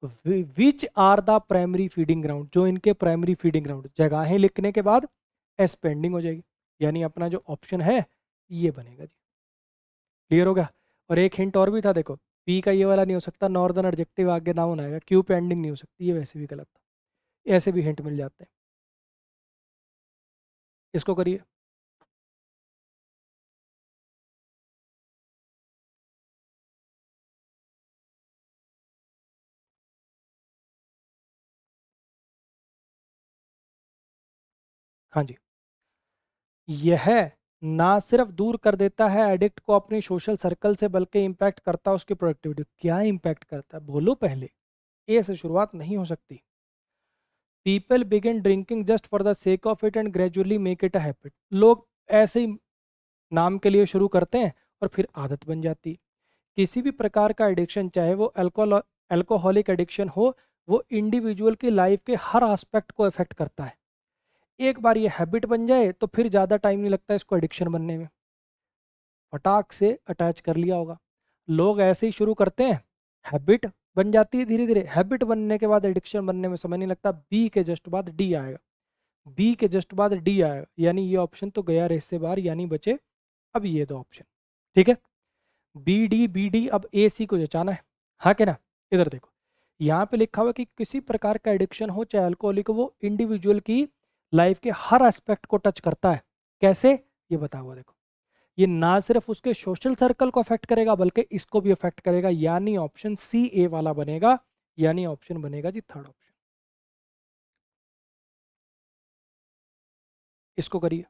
Which are the primary feeding ground, जो इनके प्राइमरी फीडिंग ग्राउंड, जगहें लिखने के बाद एस पेंडिंग हो जाएगी, यानी अपना जो ऑप्शन है ये बनेगा जी। क्लियर हो गया? और एक हिंट और भी था, देखो, पी का ये वाला नहीं हो सकता, नॉर्दर्न एडजेक्टिव आगे नाउन आएगा, क्यू पेंडिंग नहीं हो सकती, ये वैसे भी गलत था। ऐसे भी हिंट मिल जाते हैं। इसको करिए। हाँ जी, यह ना सिर्फ दूर कर देता है एडिक्ट को अपनी सोशल सर्कल से, बल्कि इम्पैक्ट करता है उसकी प्रोडक्टिविटी। क्या इम्पैक्ट करता है बोलो पहले, ए से शुरुआत नहीं हो सकती। People begin drinking just for the sake of it and gradually make it a habit. लोग ऐसे ही नाम के लिए शुरू करते हैं और फिर आदत बन जाती है। किसी भी प्रकार का एडिक्शन, चाहे वो अल्कोहलिक एडिक्शन हो, वो इंडिविजुअल की लाइफ के हर एस्पेक्ट को इफेक्ट करता है। एक बार ये हैबिट बन जाए तो फिर ज़्यादा टाइम नहीं लगता इसको एडिक्शन बनने में। फटाक से अटैच कर लिया होगा। लोग ऐसे ही शुरू करते हैं, हैबिट बन जाती है धीरे धीरे, हैबिट बनने के बाद एडिक्शन बनने में समय नहीं लगता। बी के जस्ट बाद डी आएगा, बी के जस्ट बाद डी आएगा, यानी ये ऑप्शन तो गया रेस से बाहर, यानी बचे अब ये दो ऑप्शन। ठीक है, बी डी, अब ए सी को जचाना है। हाँ क्या ना, इधर देखो, यहाँ पे लिखा हुआ है कि किसी प्रकार का एडिक्शन हो, चाहे अल्कोहलिक हो, वो इंडिविजुअल की लाइफ के हर एस्पेक्ट को टच करता है। कैसे, ये बता हुआ देखो। ये ना सिर्फ उसके सोशल सर्कल को अफेक्ट करेगा, बल्कि इसको भी अफेक्ट करेगा, यानी ऑप्शन सी ए वाला बनेगा, यानी ऑप्शन बनेगा जी थर्ड ऑप्शन। इसको करिए।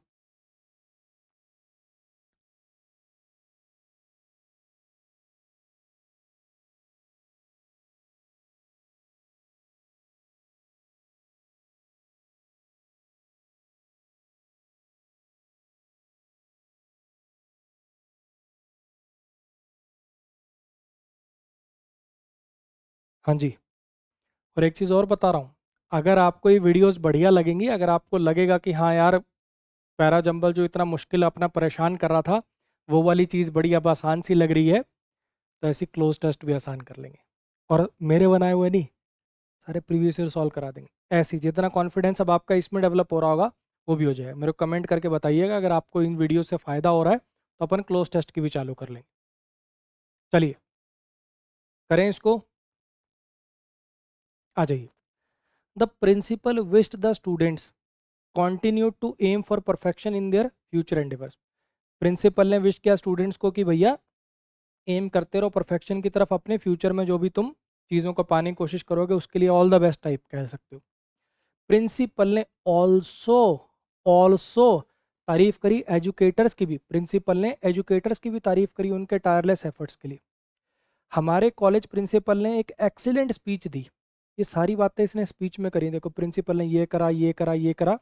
हाँ जी, और एक चीज़ और बता रहा हूँ, अगर आपको ये वीडियोस बढ़िया लगेंगी, अगर आपको लगेगा कि हाँ यार, पैरा जंबल जो इतना मुश्किल अपना परेशान कर रहा था, वो वाली चीज़ बड़ी अब आसान सी लग रही है, तो ऐसी क्लोज टेस्ट भी आसान कर लेंगे। और मेरे बनाए हुए नहीं, सारे प्रीवियस ईयर सॉल्व करा देंगे। ऐसी जितना कॉन्फिडेंस अब आपका इसमें डेवलप हो रहा होगा, वो भी हो जाएगा। मेरे को कमेंट करके बताइएगा अगर आपको इन वीडियो से फ़ायदा हो रहा है, तो अपन क्लोज टेस्ट की भी चालू कर लेंगे। चलिए करें इसको, आ जाइए। The principal wished the students continue to aim for perfection in their future endeavours. Principal ने विश किया स्टूडेंट्स को कि भैया एम करते रहो परफेक्शन की तरफ, अपने फ्यूचर में जो भी तुम चीज़ों को पाने की कोशिश करोगे उसके लिए ऑल द बेस्ट टाइप कह सकते हो। प्रिंसिपल ने ऑल्सो ऑल्सो तारीफ करी एजुकेटर्स की भी, प्रिंसिपल ने एजुकेटर्स की भी तारीफ करी उनके टायरलेस एफर्ट्स के लिए। हमारे कॉलेज प्रिंसिपल ने एक एक्सीलेंट स्पीच दी। ये सारी बातें इसने स्पीच में करी। देखो प्रिंसिपल ने ये करा, ये करा, ये करा।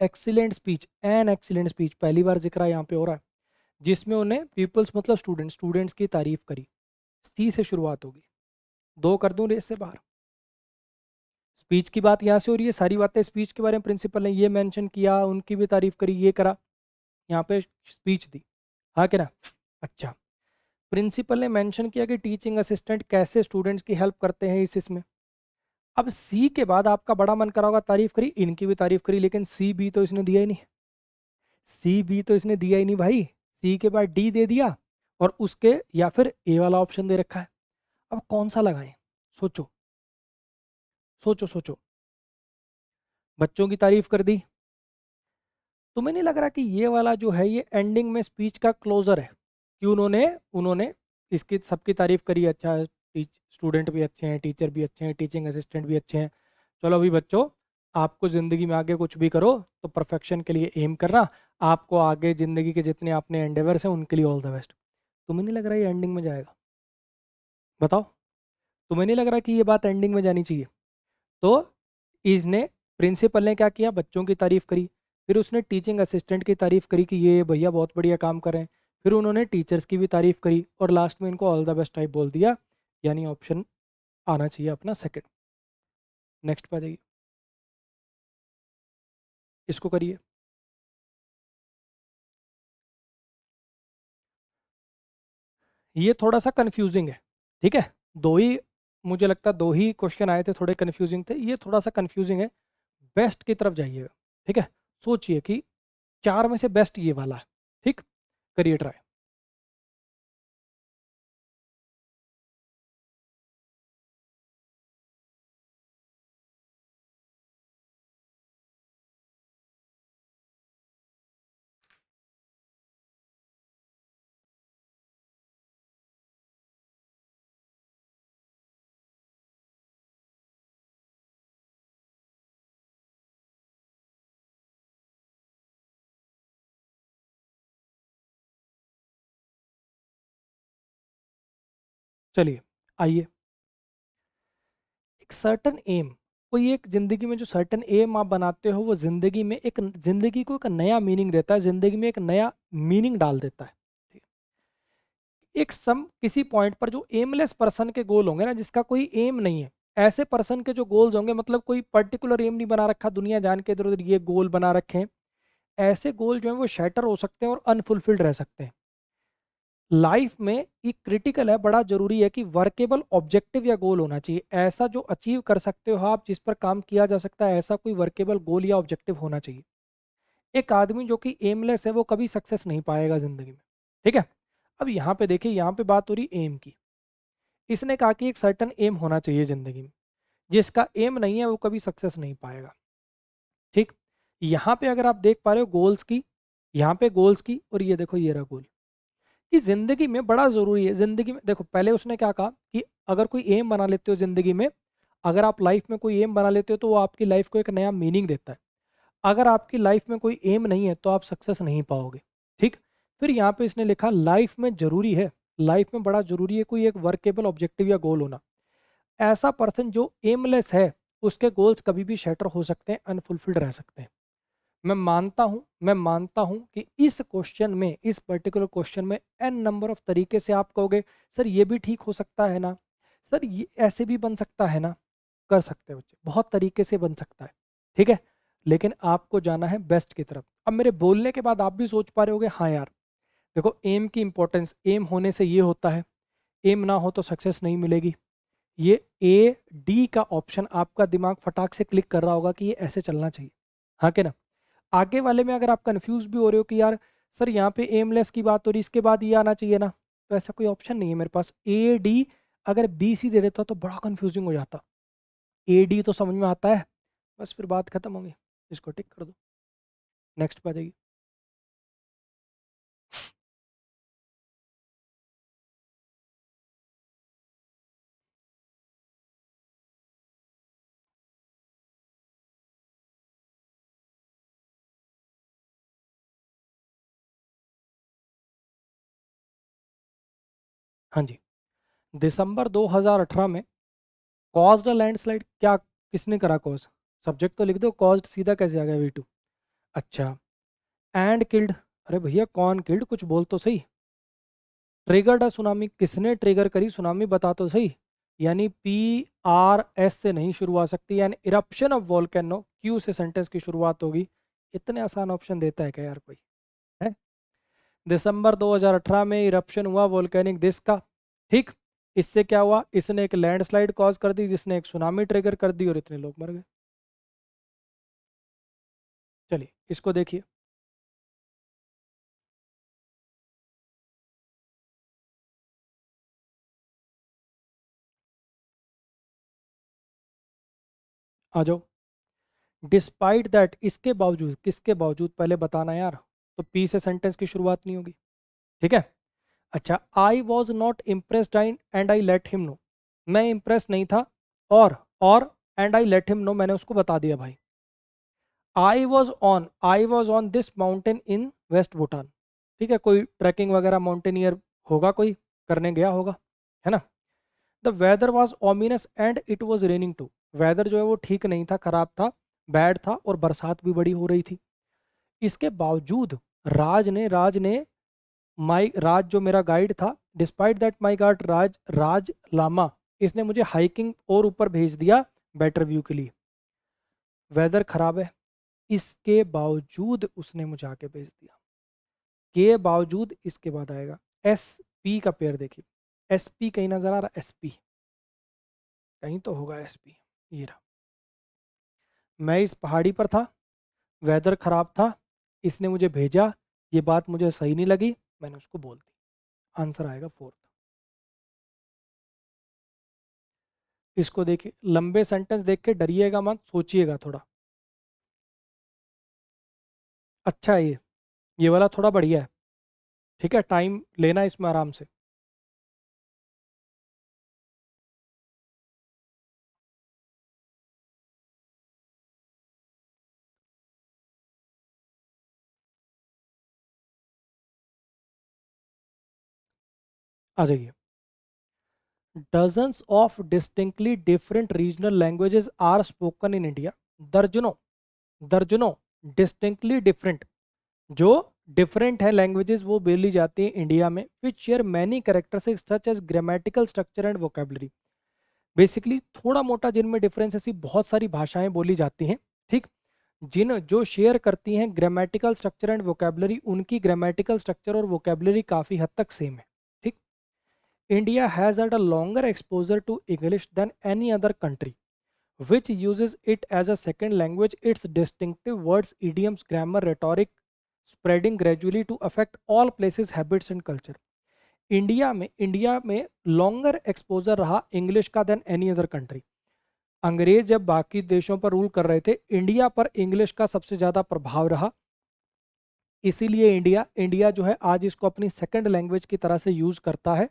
Excellent speech, an excellent speech, पहली बार जिक्र यहाँ पे हो रहा है, जिसमें उन्हें पीपल्स मतलब स्टूडेंट्स की तारीफ करी। सी से शुरुआत होगी, दो कर दूं रेस से बाहर। स्पीच की बात यहाँ से हो रही है, सारी बातें स्पीच के बारे में प्रिंसिपल ने ये मेंशन किया, उनकी भी तारीफ करी, ये करा, यहाँ पे स्पीच दी। हाँ क्या ना। अच्छा, प्रिंसिपल ने मेंशन किया कि टीचिंग असिस्टेंट कैसे स्टूडेंट्स की हेल्प करते हैं इस इसमें। अब सी के बाद आपका बड़ा मन करा होगा तारीफ करी, इनकी भी तारीफ करी, लेकिन सी बी तो इसने दिया ही नहीं। सी बी तो इसने दिया ही नहीं भाई। सी के बाद डी दे दिया और उसके या फिर ए वाला ऑप्शन दे रखा है। अब कौन सा लगाएं, सोचो सोचो सोचो। बच्चों की तारीफ कर दी, तुम्हें नहीं लग रहा कि ये वाला जो है ये एंडिंग में स्पीच का क्लोजर है कि उन्होंने उन्होंने इसकी सबकी तारीफ करी, अच्छा स्टूडेंट भी अच्छे हैं, टीचर भी अच्छे हैं, टीचिंग असिस्टेंट भी अच्छे हैं। चलो अभी बच्चों, आपको ज़िंदगी में आगे कुछ भी करो तो परफेक्शन के लिए एम करना, आपको आगे ज़िंदगी के जितने अपने एंडेवर्स हैं उनके लिए ऑल द बेस्ट। तुम्हें नहीं लग रहा ये एंडिंग में जाएगा? बताओ, तुम्हें नहीं लग रहा कि ये बात एंडिंग में जानी चाहिए? तो इसने, प्रिंसिपल ने क्या किया, बच्चों की तारीफ करी, फिर उसने टीचिंग असिस्टेंट की तारीफ करी कि ये भैया बहुत बढ़िया काम कर रहे हैं, फिर उन्होंने टीचर्स की भी तारीफ करी और लास्ट में इनको ऑल द बेस्ट टाइप बोल दिया। यानी ऑप्शन आना चाहिए अपना सेकंड। नेक्स्ट पे आ जाइए, इसको करिए। ये थोड़ा सा कंफ्यूजिंग है, ठीक है। दो ही, मुझे लगता है दो ही क्वेश्चन आए थे, थोड़े कंफ्यूजिंग थे, ये थोड़ा सा कंफ्यूजिंग है। बेस्ट की तरफ जाइएगा, ठीक है। सोचिए कि चार में से बेस्ट ये वाला है, ठीक। करिए ट्राई। चलिए आइए। एक सर्टन एम, कोई एक जिंदगी में जो सर्टन एम आप बनाते हो वो जिंदगी में एक, जिंदगी को एक नया मीनिंग देता है, जिंदगी में एक नया मीनिंग डाल देता है। ठीक है? एक सम किसी पॉइंट पर जो एमलेस पर्सन के गोल होंगे ना, जिसका कोई एम नहीं है, ऐसे पर्सन के जो गोल्स होंगे, मतलब कोई पर्टिकुलर एम नहीं बना रखा, दुनिया जान के इधर उधर ये गोल बना रखे हैं, ऐसे गोल जो है वो शैटर हो सकते हैं और अनफुलफिल्ड रह सकते हैं। लाइफ में एक क्रिटिकल है, बड़ा जरूरी है कि वर्केबल ऑब्जेक्टिव या गोल होना चाहिए, ऐसा जो अचीव कर सकते हो आप, जिस पर काम किया जा सकता है, ऐसा कोई वर्केबल गोल या ऑब्जेक्टिव होना चाहिए। एक आदमी जो कि एमलेस है वो कभी सक्सेस नहीं पाएगा जिंदगी में, ठीक है। अब यहाँ पे देखिए, यहाँ पे बात हो रही एम की। इसने कहा कि एक सर्टन एम होना चाहिए जिंदगी में, जिसका एम नहीं है वो कभी सक्सेस नहीं पाएगा, ठीक। यहाँ पे अगर आप देख पा रहे हो गोल्स की, यहाँ पे गोल्स की, और ये देखो ये रहा गोल, कि जिंदगी में बड़ा जरूरी है। जिंदगी में देखो, पहले उसने क्या कहा कि अगर कोई एम बना लेते हो जिंदगी में, अगर आप लाइफ में कोई एम बना लेते हो तो वो आपकी लाइफ को एक नया मीनिंग देता है। अगर आपकी लाइफ में कोई एम नहीं है तो आप सक्सेस नहीं पाओगे, ठीक। फिर यहाँ पे इसने लिखा लाइफ में जरूरी है, लाइफ में बड़ा जरूरी है कोई एक वर्केबल ऑब्जेक्टिव या गोल होना। ऐसा पर्सन जो एमलेस है उसके गोल्स कभी भी शैटर हो सकते हैं, अनफुलफिल्ड रह सकते हैं। मैं मानता हूं कि इस क्वेश्चन में, इस पर्टिकुलर क्वेश्चन में एन नंबर ऑफ तरीके से आप कहोगे सर ये भी ठीक हो सकता है ना, सर ये ऐसे भी बन सकता है ना, कर सकते हो बच्चे, बहुत तरीके से बन सकता है, ठीक है। लेकिन आपको जाना है बेस्ट की तरफ। अब मेरे बोलने के बाद आप भी सोच पा रहे होगे, हाँ यार देखो एम की इंपॉर्टेंस, एम होने से ये होता है, एम ना हो तो सक्सेस नहीं मिलेगी। ये ए डी का ऑप्शन आपका दिमाग फटाक से क्लिक कर रहा होगा कि ये ऐसे चलना चाहिए, हाँ कि ना। आगे वाले में अगर आप कंफ्यूज भी हो रहे हो कि यार सर यहाँ पे एमलेस की बात हो रही, इसके बाद ये आना चाहिए ना, तो ऐसा कोई ऑप्शन नहीं है मेरे पास। ए डी, अगर बी सी दे देता तो बड़ा कंफ्यूजिंग हो जाता। ए डी तो समझ में आता है, बस फिर बात खत्म होगी। इसको टिक कर दो, नेक्स्ट पे आ जाइए। हाँ जी, दिसंबर 2018 में कॉज्ड अ लैंडस्लाइड, क्या किसने करा कॉज? सब्जेक्ट तो लिख दो, कॉज्ड सीधा कैसे आ गया V2? अच्छा, एंड किल्ड, अरे भैया कौन किल्ड, कुछ बोल तो सही। ट्रिगर्ड अ सुनामी, किसने ट्रिगर करी सुनामी, बता तो सही। यानी PRS से नहीं शुरू आ सकती, यानी इरप्शन ऑफ वोल्केनो, क्यू से सेंटेंस की शुरुआत होगी। इतने आसान ऑप्शन देता है क्या यार कोई, है? दिसंबर 2018 में इरप्शन हुआ वोल्केनिक डिस्क का, ठीक। इससे क्या हुआ, इसने एक लैंडस्लाइड कॉज कर दी, जिसने एक सुनामी ट्रिगर कर दी और इतने लोग मर गए। चलिए इसको देखिए, आ जाओ। डिस्पाइट दैट, इसके बावजूद, किसके बावजूद पहले बताना यार, तो पी से सेंटेंस की शुरुआत नहीं होगी, ठीक है। अच्छा, I was not impressed I and I let him know, मैं इम्प्रेस नहीं था, और and I let him know, मैंने उसको बता दिया भाई। I was on this mountain in west Bhutan, ठीक है, कोई ट्रैकिंग वगैरह माउंटेनियर होगा, कोई करने गया होगा, है ना। The weather was ominous and it was raining too, weather जो है वो ठीक नहीं था, खराब था, बैड था, और बरसात भी बड़ी हो रही थी। इसके बावजूद राज ने माई राज जो मेरा गाइड था, डिस्पाइट दैट माई गाइड राज राज लामा, इसने मुझे हाइकिंग और ऊपर भेज दिया बेटर व्यू के लिए। वेदर खराब है, इसके बावजूद उसने मुझे आके भेज दिया, के बावजूद इसके बाद आएगा एस पी का पेयर, देखिए एस पी कहीं नजर आ रहा, एस पी कहीं तो होगा, एस पी ये रहा। मैं इस पहाड़ी पर था, वेदर खराब था, इसने मुझे भेजा, ये बात मुझे सही नहीं लगी, मैंने उसको बोल दी। आंसर आएगा फोर्थ। इसको देखिए, लंबे सेंटेंस देख के डरिएगा मत, सोचिएगा थोड़ा। अच्छा है ये वाला थोड़ा बढ़िया है, ठीक है, टाइम लेना इसमें आराम से। आ जाइए। Dozens of distinctly different regional languages are spoken in India, दर्जनों, दर्जनों डिस्टिंक्टली डिफरेंट, जो डिफरेंट है लैंग्वेजेस वो बोली जाती हैं इंडिया में, which share many characteristics such as grammatical structure and vocabulary. Basically थोड़ा मोटा जिनमें डिफरेंस, ऐसी बहुत सारी भाषाएं बोली जाती हैं, ठीक, जिन जो शेयर करती हैं ग्रामेटिकल स्ट्रक्चर एंड वोकेबलरी, उनकी ग्रामेटिकल स्ट्रक्चर और वोकेबलरी काफ़ी हद तक सेम है, ठीक। India has had a longer exposure to English than any other country, which uses it as a second language. Its distinctive words, idioms, grammar, rhetoric spreading gradually to affect all places, habits and culture. India में longer exposure रहा English का then any other country. अंग्रेज जब बाकी देशों पर rule कर रहे थे, इंडिया पर इंग्लिश का सबसे ज़्यादा प्रभाव रहा, इसीलिए इंडिया इंडिया जो है आज इसको अपनी सेकंड लैंग्वेज की तरह से यूज़ करता है।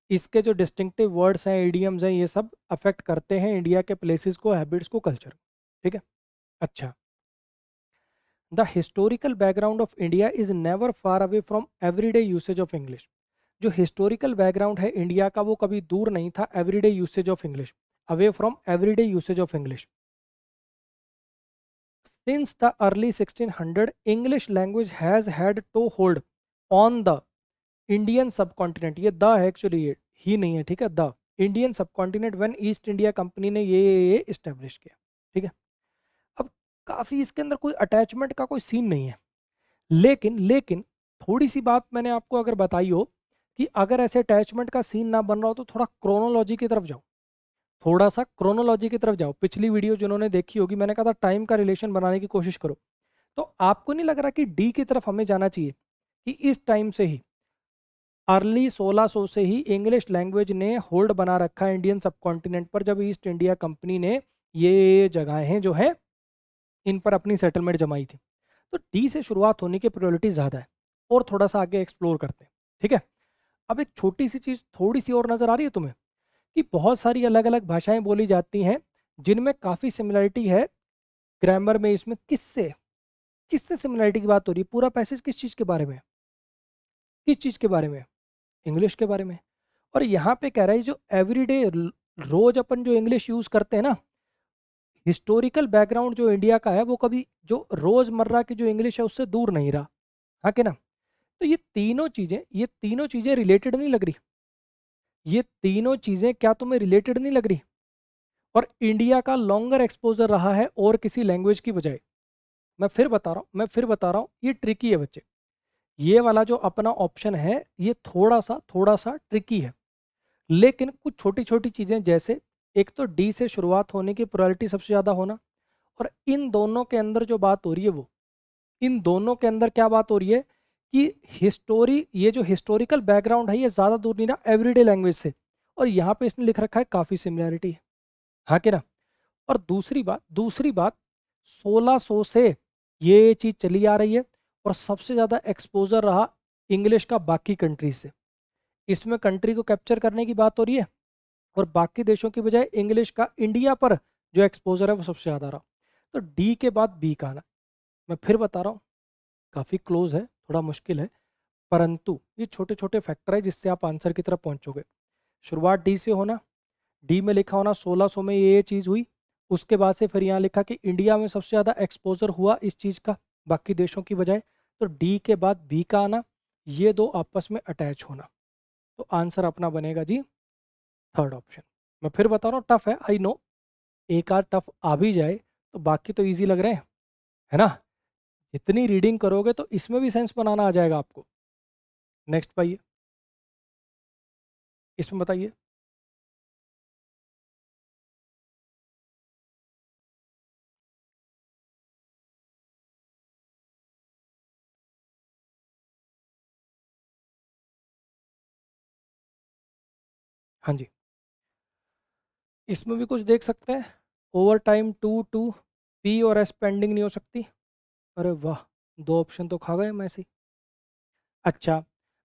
इसके जो डिस्टिंक्टिव वर्ड्स हैं, इडियम्स हैं, ये सब अफेक्ट करते हैं इंडिया के प्लेसेस को, हैबिट्स को, कल्चर, ठीक है। अच्छा, the historical background of India is never far away from everyday usage of English, जो हिस्टोरिकल बैकग्राउंड है इंडिया का वो कभी दूर नहीं था everyday usage of English, away from everyday usage of English. Since the early 1600 English language has had to hold on the Indian subcontinent, ये the है एक्चुअली, ये ही नहीं है, ठीक है, the Indian subcontinent when east India company ने ये इस्टेब्लिश किया, ठीक है। अब काफ़ी इसके अंदर कोई अटैचमेंट का कोई सीन नहीं है, लेकिन थोड़ी सी बात मैंने आपको अगर बताई हो कि अगर ऐसे अटैचमेंट का सीन ना बन रहा हो तो थोड़ा क्रोनोलॉजी की तरफ जाओ, थोड़ा सा क्रोनोलॉजी की तरफ जाओ। पिछली वीडियो जिन्होंने देखी होगी, मैंने कहा था टाइम का रिलेशन बनाने की कोशिश करो। तो आपको नहीं लग रहा कि डी की तरफ हमें जाना चाहिए, कि इस टाइम से ही, अर्ली 1600 से ही इंग्लिश लैंग्वेज ने होल्ड बना रखा है इंडियन सबकॉन्टिनेंट पर, जब ईस्ट इंडिया कंपनी ने ये जगहें जो है इन पर अपनी सेटलमेंट जमाई थी। तो डी से शुरुआत होने की प्रोबेबिलिटी ज़्यादा है, और थोड़ा सा आगे एक्सप्लोर करते हैं, ठीक है। अब एक छोटी सी चीज़ थोड़ी सी और नज़र आ रही है तुम्हें, कि बहुत सारी अलग अलग भाषाएं बोली जाती हैं जिनमें काफ़ी सिमिलरिटी है ग्रामर में। इसमें किससे किससे सिमिलरिटी की बात हो रही है? पूरा पैसेज किस चीज़ के बारे में है? किस चीज़ के बारे में है? इंग्लिश के बारे में। और यहाँ पे कह रहा है जो एवरीडे रोज अपन जो इंग्लिश यूज़ करते हैं ना, हिस्टोरिकल बैकग्राउंड जो इंडिया का है वो कभी जो रोज़मर्रा की जो इंग्लिश है उससे दूर नहीं रहा, हाँ कि ना। तो ये तीनों चीज़ें रिलेटेड नहीं लग रही? ये तीनों चीज़ें क्या तुम्हें रिलेटेड नहीं लग रही? और इंडिया का लॉन्गर एक्सपोजर रहा है और किसी लैंग्वेज की बजाय। मैं फिर बता रहा हूँ ये ट्रिकी है बच्चे। ये वाला जो अपना ऑप्शन है ये थोड़ा सा ट्रिकी है, लेकिन कुछ छोटी छोटी चीज़ें, जैसे एक तो डी से शुरुआत होने की प्रोबेबिलिटी सबसे ज़्यादा होना, और इन दोनों के अंदर जो बात हो रही है वो, इन दोनों के अंदर क्या बात हो रही है कि ये जो हिस्टोरिकल बैकग्राउंड है ये ज़्यादा दूर नहीं रहा एवरीडे लैंग्वेज से, और यहाँ पे इसने लिख रखा है काफ़ी सिमिलैरिटी है, हाँ कि ना। और दूसरी बात 1600 से ये चीज़ चली आ रही है, और सबसे ज़्यादा एक्सपोजर रहा इंग्लिश का बाकी कंट्रीज से। इसमें कंट्री को कैप्चर करने की बात हो रही है, और बाकी देशों की बजाय इंग्लिश का इंडिया पर जो एक्सपोजर है वो सबसे ज़्यादा रहा। तो डी के बाद बी का आना, मैं फिर बता रहा हूँ, काफ़ी क्लोज है, थोड़ा मुश्किल है, परंतु ये छोटे छोटे फैक्टर है जिससे आप आंसर की तरफ पहुंचोगे। शुरुआत डी से होना, डी में लिखा होना 1600 में ये चीज़ हुई, उसके बाद से फिर यहाँ लिखा कि इंडिया में सबसे ज़्यादा एक्सपोजर हुआ इस चीज़ का बाकी देशों की बजाय। तो डी के बाद बी का आना, ये दो आपस में अटैच होना, तो आंसर अपना बनेगा जी थर्ड ऑप्शन। मैं फिर बता रहा हूँ, टफ है आई नो, एक आध टफ आ भी जाए तो बाकी तो इजी लग रहे हैं, है ना। जितनी रीडिंग करोगे तो इसमें भी सेंस बनाना आ जाएगा आपको। नेक्स्ट पाइए, इसमें बताइए। हाँ जी, इसमें भी कुछ देख सकते हैं। Over time to to, P और एस पेंडिंग नहीं हो सकती। अरे वाह, दो ऑप्शन तो खा गए मैं ऐसे ही। अच्छा,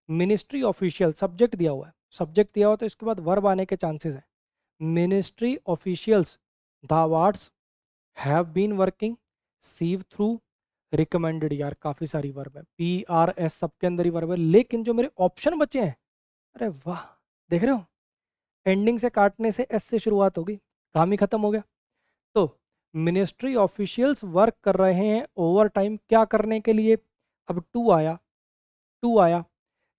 मिनिस्ट्री ऑफिशियल सब्जेक्ट दिया हुआ है, सब्जेक्ट दिया हुआ तो इसके बाद वर्ब आने के चांसेस हैं। Ministry officials the awards have been working, sieve through, recommended, यार काफ़ी सारी वर्ब है, पी आर एस सबके अंदर ही वर्ब है, लेकिन जो मेरे ऑप्शन बचे हैं, अरे वाह, देख रहे हो, एंडिंग से काटने से एस से शुरुआत होगी, काम ही खत्म हो गया। तो मिनिस्ट्री ऑफिशियल्स वर्क कर रहे हैं ओवर टाइम क्या करने के लिए, अब टू आया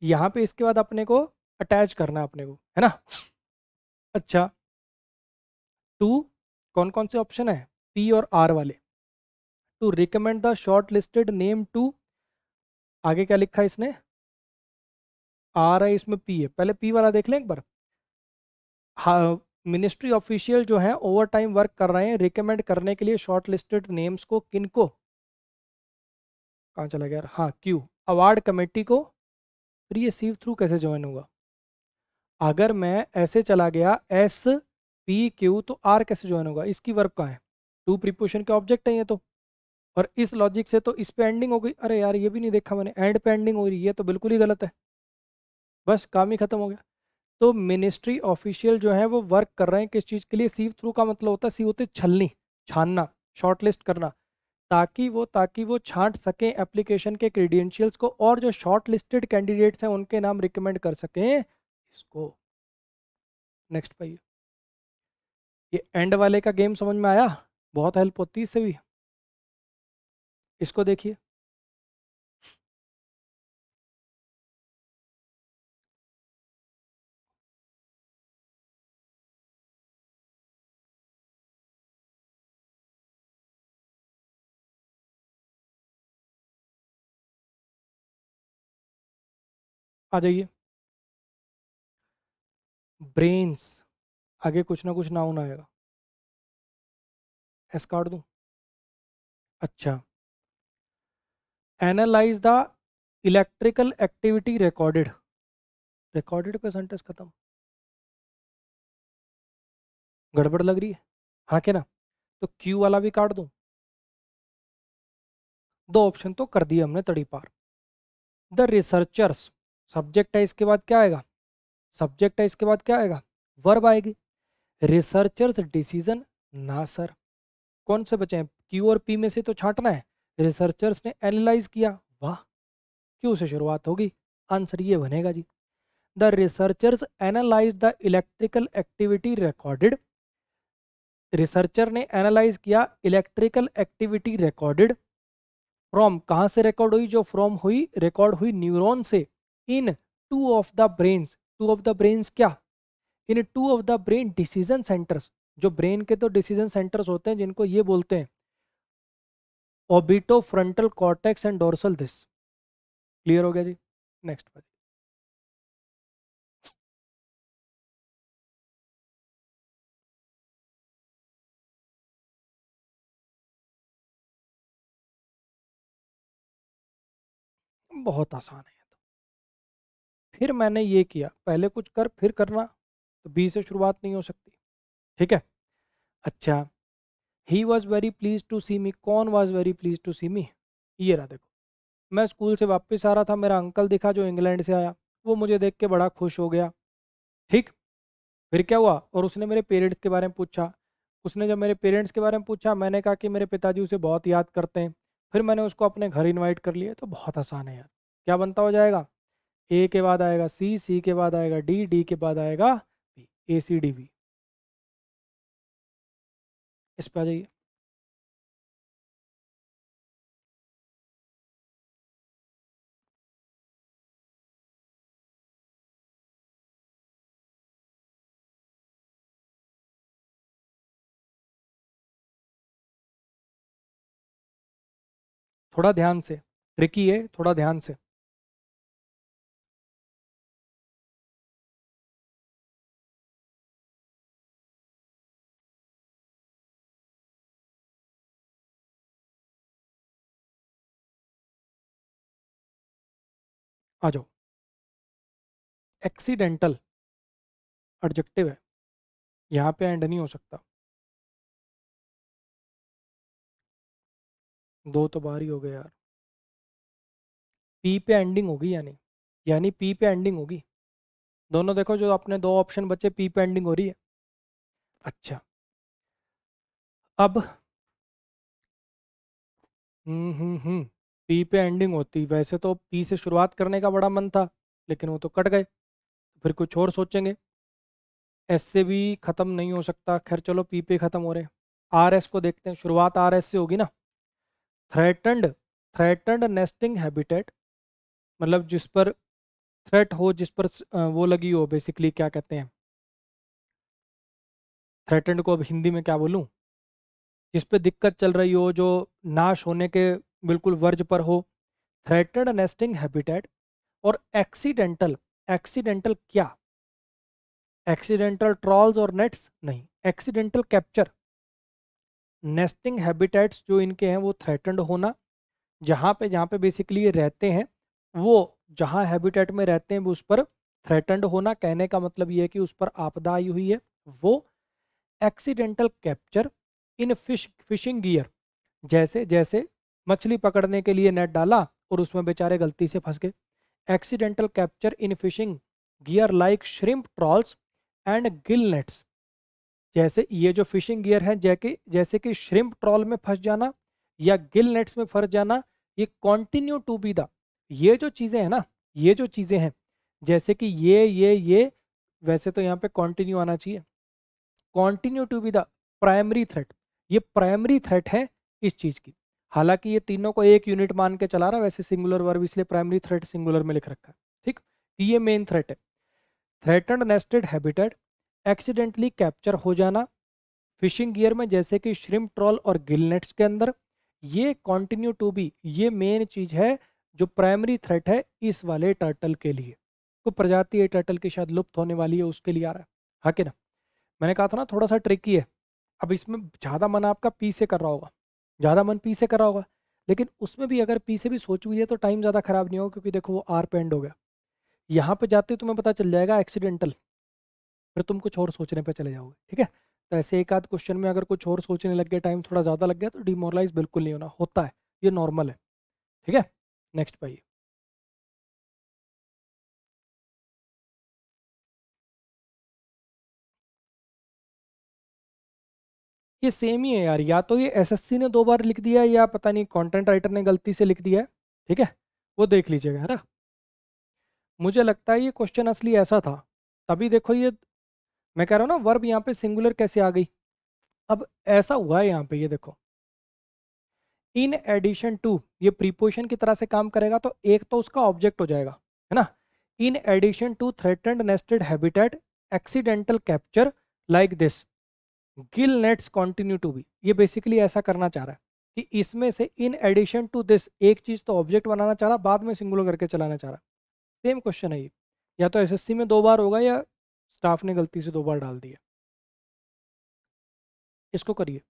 यहाँ पे, इसके बाद अपने को अटैच करना है अपने को, है ना। अच्छा, टू, कौन कौन से ऑप्शन है, पी और आर वाले, to recommend the shortlisted name to, आगे क्या लिखा है इसने, आर है इसमें पी है, पहले पी वाला देख लें एक बार। हाँ, मिनिस्ट्री ऑफिशियल जो है ओवर टाइम वर्क कर रहे हैं रिकमेंड करने के लिए शॉर्ट लिस्टेड नेम्स को, किनको, कहाँ चला गया यार, हाँ क्यू, अवार्ड कमेटी को। फिर ये सीव थ्रू कैसे ज्वाइन होगा, अगर मैं ऐसे चला गया एस पी क्यू तो आर कैसे ज्वाइन होगा, इसकी वर्ब कहाँ है, टू प्रीपोजिशन के ऑब्जेक्ट है ये तो, और इस लॉजिक से तो इस पे एंडिंग हो गई, अरे यार ये भी नहीं देखा मैंने, एंड पे एंडिंग हो रही है, तो बिल्कुल ही गलत है, बस काम ही खत्म हो गया। तो मिनिस्ट्री ऑफिशियल जो है वो वर्क कर रहे हैं किस चीज़ के लिए, सीव थ्रू का मतलब होता है, सीव होते छलनी, छानना, शॉर्टलिस्ट करना, ताकि वो छांट सकें एप्लीकेशन के क्रेडेंशियल्स को, और जो शॉर्ट लिस्टेड कैंडिडेट्स हैं उनके नाम रिकमेंड कर सकें इसको। नेक्स्ट पाइए, ये एंड वाले का गेम समझ में आया, बहुत हेल्प होती है इससे भी। इसको देखिए, आ जाइए, ब्रेन्स, आगे कुछ ना कुछ नाउन आएगा, एस काट दूं, अच्छा, analyse the electrical activity recorded, recorded पे सेंटेंस खत्म, गड़बड़ लग रही है, हाँ के ना? तो क्यू वाला भी काट दूं? दो ऑप्शन तो कर दिए हमने तड़ी पार। द रिसर्चर्स, सब्जेक्ट है, इसके बाद क्या आएगा? सब्जेक्ट है, इसके बाद क्या आएगा? वर्ब आएगी। रिसर्चर्स डिसीजन, ना सर, कौन से बचे हैं? क्यू और पी में से तो छांटना है। रिसर्चर्स ने एनालाइज किया, वाह, क्यू से शुरुआत होगी, आंसर ये बनेगा जी। The researchers analyse the electrical activity recorded, researcher ने एनालाइज किया इलेक्ट्रिकल एक्टिविटी रिकॉर्डेड फ्रॉम, कहाँ से रिकॉर्ड हुई? जो फ्रॉम हुई, रिकॉर्ड हुई न्यूरॉन से, in two of the brains, two of the brains क्या? In two of the brain decision centres, जो ब्रेन के तो डिसीजन सेंटर्स होते हैं जिनको ये बोलते हैं orbitofrontal cortex and dorsal this. Clear हो गया जी? नेक्स्ट पर। बहुत आसान है ये तो। फिर मैंने ये किया, पहले कुछ कर फिर करना, तो बी से शुरुआत नहीं हो सकती, ठीक है? अच्छा, he was very pleased to see me, कौन was very pleased to see me? ये रहा देखो, मैं स्कूल से वापस आ रहा था, मेरा अंकल दिखा जो इंग्लैंड से आया, वो मुझे देख के बड़ा खुश हो गया, ठीक। फिर क्या हुआ? और उसने मेरे पेरेंट्स के बारे में पूछा, उसने जब मेरे पेरेंट्स के बारे में पूछा, मैंने कहा कि मेरे पिताजी उसे बहुत याद करते हैं, फिर मैंने उसको अपने घर इनवाइट कर लिया। तो बहुत आसान है यार, क्या बनता हो जाएगा? ए के बाद आएगा सी, सी के बाद आएगा डी, डी के बाद आएगा बी, ए सी डी बी। इस पे आ जाइए। थोड़ा ध्यान से, ट्रिकी है, थोड़ा ध्यान से। आ जाओ। एक्सीडेंटल एडजेक्टिव है, यहाँ पे एंड नहीं हो सकता। दो तो बाहर ही हो गए यार। पी पे एंडिंग होगी यानी पी पे एंडिंग होगी। दोनों देखो, जो अपने दो ऑप्शन बचे पी पे एंडिंग हो रही है। अच्छा, अब हम्म, पी पे एंडिंग होती, वैसे तो पी से शुरुआत करने का बड़ा मन था, लेकिन वो तो कट गए, फिर कुछ और सोचेंगे। एस से भी खत्म नहीं हो सकता, खैर चलो पी पे खत्म हो रहे। आर एस को देखते हैं, शुरुआत आर एस से होगी ना। थ्रेटन्ड, थ्रेटन्ड नेस्टिंग हैबिटेट, मतलब जिस पर थ्रेट हो, जिस पर वो लगी हो, बेसिकली क्या कहते हैं थ्रेटन्ड को, अब हिंदी में क्या बोलूं? जिस पे दिक्कत चल रही हो, जो नाश होने के बिल्कुल वर्ज पर हो। Threatened nesting habitat. और एक्सीडेंटल, एक्सीडेंटल क्या? एक्सीडेंटल ट्रॉल्स और नेट्स नहीं, एक्सीडेंटल कैप्चर। नेस्टिंग हैबिटेट्स जो इनके हैं वो थ्रेटन्ड होना, जहाँ पे बेसिकली ये रहते हैं, वो जहाँ हैबिटेट में रहते हैं वो उस पर थ्रेटन्ड होना, कहने का मतलब ये है कि उस पर आपदा आई हुई है वो। Accidental capture in fishing gear, जैसे जैसे मछली पकड़ने के लिए नेट डाला और उसमें बेचारे गलती से फंस गए। Accidental capture in fishing gear like shrimp trawls and gill nets, जैसे ये जो फिशिंग गियर है, जैसे कि श्रिम्प ट्रॉल में फंस जाना या गिल नेट्स में फंस जाना, ये कॉन्टिन्यू टू बी द, ये जो चीज़ें हैं ना, ये जो चीज़ें हैं, जैसे कि ये, वैसे तो यहाँ पे कॉन्टिन्यू आना चाहिए, continue to be the primary threat, ये प्राइमरी थ्रेट है इस चीज़ की। हालांकि ये तीनों को एक यूनिट मान के चला रहा है, वैसे सिंगुलर वर्ब इसलिए प्राइमरी थ्रेट सिंगुलर में लिख रखा है, ठीक। तो ये मेन थ्रेट है। Threatened nested habitat, accidentally capture हो जाना फिशिंग गियर में, जैसे कि श्रिम्प ट्रॉल और गिलनेट्स के अंदर, ये कॉन्टिन्यू टू बी, ये मेन चीज है जो प्राइमरी थ्रेट है इस वाले टर्टल के लिए। तो प्रजाति है टर्टल की शायद लुप्त होने वाली है, उसके लिए आ रहा है, हाँ कि ना? मैंने कहा था ना थोड़ा सा ट्रिकी है। अब इसमें ज़्यादा मन आपका पी से कर रहा होगा, ज़्यादा मन पी से कर रहा होगा, लेकिन उसमें भी अगर पी से भी सोच हुई है तो टाइम ज़्यादा खराब नहीं होगा, क्योंकि देखो वो आर पे एंड हो गया। यहाँ पे जाते ही तुम्हें पता चल जाएगा एक्सीडेंटल, फिर तुम कुछ और सोचने पे चले जाओगे। ठीक है, तो ऐसे एक आध क्वेश्चन में अगर कुछ और सोचने लग गया, टाइम थोड़ा ज़्यादा लग गया, तो डिमोरलाइज बिल्कुल नहीं होना, होता है, ये नॉर्मल है। ठीक है, नेक्स्ट पाइए। ये सेम ही है यार, या तो ये एसएससी ने 2 बार लिख दिया है, या पता नहीं कंटेंट राइटर ने गलती से लिख दिया है। ठीक है, वो देख लीजिएगा, है ना। मुझे लगता है ये क्वेश्चन असली ऐसा था, तभी देखो ये, मैं कह रहा हूँ ना वर्ब यहाँ पे सिंगुलर कैसे आ गई। अब ऐसा हुआ है यहाँ पे, ये देखो, इन एडिशन टू, ये प्रीपोजिशन की तरह से काम करेगा, तो एक तो उसका ऑब्जेक्ट हो जाएगा, है ना। In addition to threatened nested habitat accidental capture like this gill nets continue to be, ये बेसिकली ऐसा करना चाह रहा है कि इसमें से इन एडिशन टू दिस एक चीज तो ऑब्जेक्ट बनाना चाह रहा, बाद में सिंगुलर करके चलाना चाह रहा। सेम क्वेश्चन है ये, या तो एसएससी में 2 बार होगा, या स्टाफ ने गलती से 2 बार डाल दिया। इसको करिए।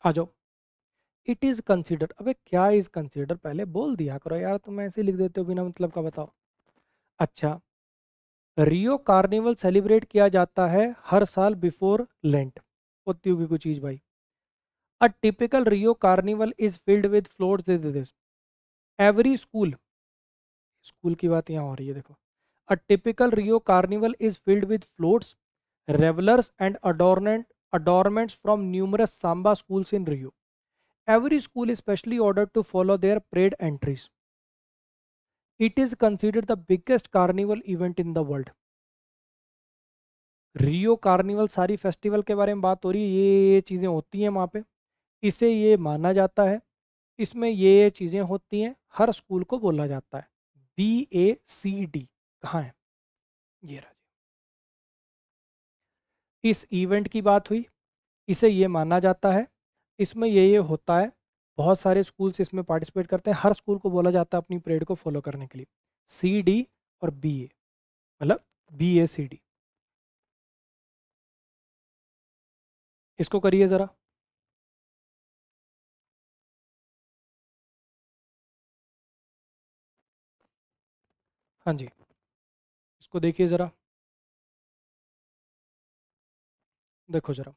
आ जाओ। इट इज कंसिडर, अबे क्या इज कंसिडर पहले बोल दिया करो यार, तुम ऐसे लिख देते हो बिना मतलब का, बताओ। अच्छा, रियो कार्निवल सेलिब्रेट किया जाता है हर साल बिफोर लेंट, होती होगी कोई चीज भाई। A typical Rio carnival is filled with floats this, every school, school की बात यहाँ हो रही है, देखो। A typical Rio carnival is filled with floats, revelers and adornments from numerous samba schools in Rio. Every school is specially ordered to follow their parade entries. It is considered the biggest carnival event in the world. Rio carnival सारी festival के बारे में बात हो रही है, ये चीज़ें होती हैं वहाँ पे, इसे ये माना जाता है, इसमें ये चीज़ें होती हैं, हर स्कूल को बोला जाता है। BACD कहाँ है, ये रहा। इस इवेंट की बात हुई, इसे ये माना जाता है, इसमें ये होता है, बहुत सारे स्कूल्स इसमें पार्टिसिपेट करते हैं, हर स्कूल को बोला जाता है अपनी परेड को फॉलो करने के लिए। CD और BA, मतलब BACD। इसको करिए ज़रा। हाँ जी, इसको देखिए ज़रा, देखो ज़रा,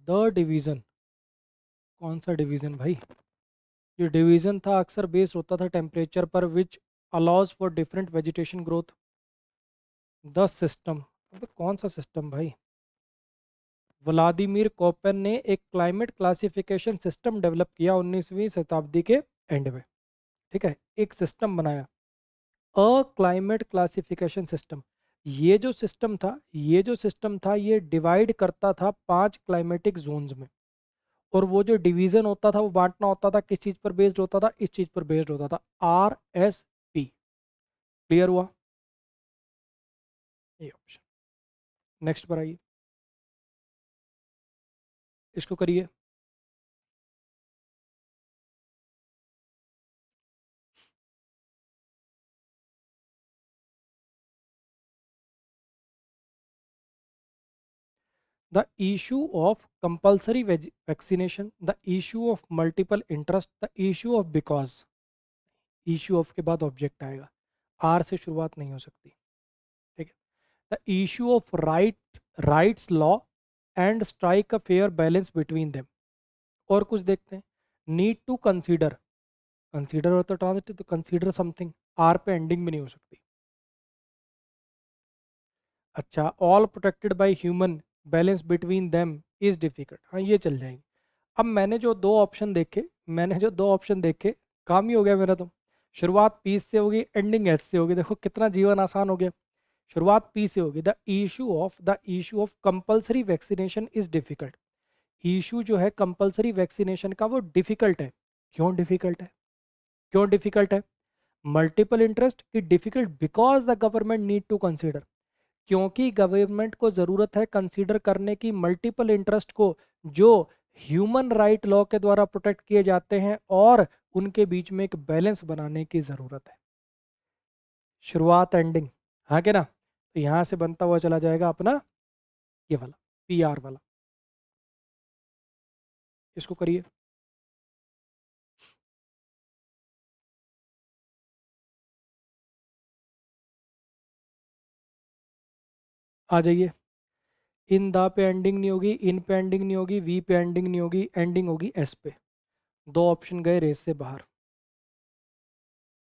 द डिवीज़न, कौन सा डिवीज़न भाई, ये डिवीज़न था अक्सर बेस्ड होता था टेम्परेचर पर, which allows for different vegetation growth. The system, कौन सा सिस्टम भाई, व्लादिमीर कोपेन ने एक क्लाइमेट क्लासिफिकेशन सिस्टम डेवलप किया 19वीं शताब्दी के एंड में। ठीक है, एक सिस्टम बनाया, अ क्लाइमेट क्लासिफिकेशन सिस्टम। ये जो सिस्टम था ये डिवाइड करता था 5 क्लाइमेटिक जोन्स में, और वो जो डिवीजन होता था वो बांटना होता था, किस चीज़ पर बेस्ड होता था, इस चीज़ पर बेस्ड होता था, RSP। क्लियर हुआ ये ऑप्शन। नेक्स्ट पर आइए, इसको करिए। The issue of compulsory vaccination, the issue of multiple interest, the issue of because, issue of के बाद ऑब्जेक्ट आएगा, आर से शुरुआत नहीं हो सकती। ठीक है, the issue of rights law and strike a fair balance between them. और कुछ देखते हैं, नीड टू कंसीडर, कंसीडर होता है ट्रांजिटिव, तो कंसीडर समथिंग, आर पे एंडिंग भी नहीं हो सकती। अच्छा, all protected by human, balance between them is difficult, हाँ ये चल जाएगी। अब मैंने जो दो ऑप्शन देखे काम ही हो गया मेरा तो। शुरुआत पी से होगी, एंडिंग एस से होगी, देखो कितना जीवन आसान हो गया। शुरुआत पी से होगी, the issue of compulsory vaccination is difficult. Issue जो है कंपल्सरी वैक्सीनेशन का वो डिफिकल्ट है। क्यों डिफिकल्ट है, क्यों डिफिकल्ट है? मल्टीपल इंटरेस्ट की difficult because the government need to consider, क्योंकि गवर्नमेंट को ज़रूरत है कंसीडर करने की मल्टीपल इंटरेस्ट को, जो ह्यूमन राइट लॉ के द्वारा प्रोटेक्ट किए जाते हैं और उनके बीच में एक बैलेंस बनाने की जरूरत है। शुरुआत एंडिंग, हाँ के ना, तो यहां से बनता हुआ चला जाएगा अपना ये वाला PR वाला। इसको करिए। आ जाइए। इन द पे एंडिंग नहीं होगी, इन पे एंडिंग नहीं होगी, वी पे एंडिंग नहीं होगी, एंडिंग होगी एस पे। दो ऑप्शन गए रेस से बाहर।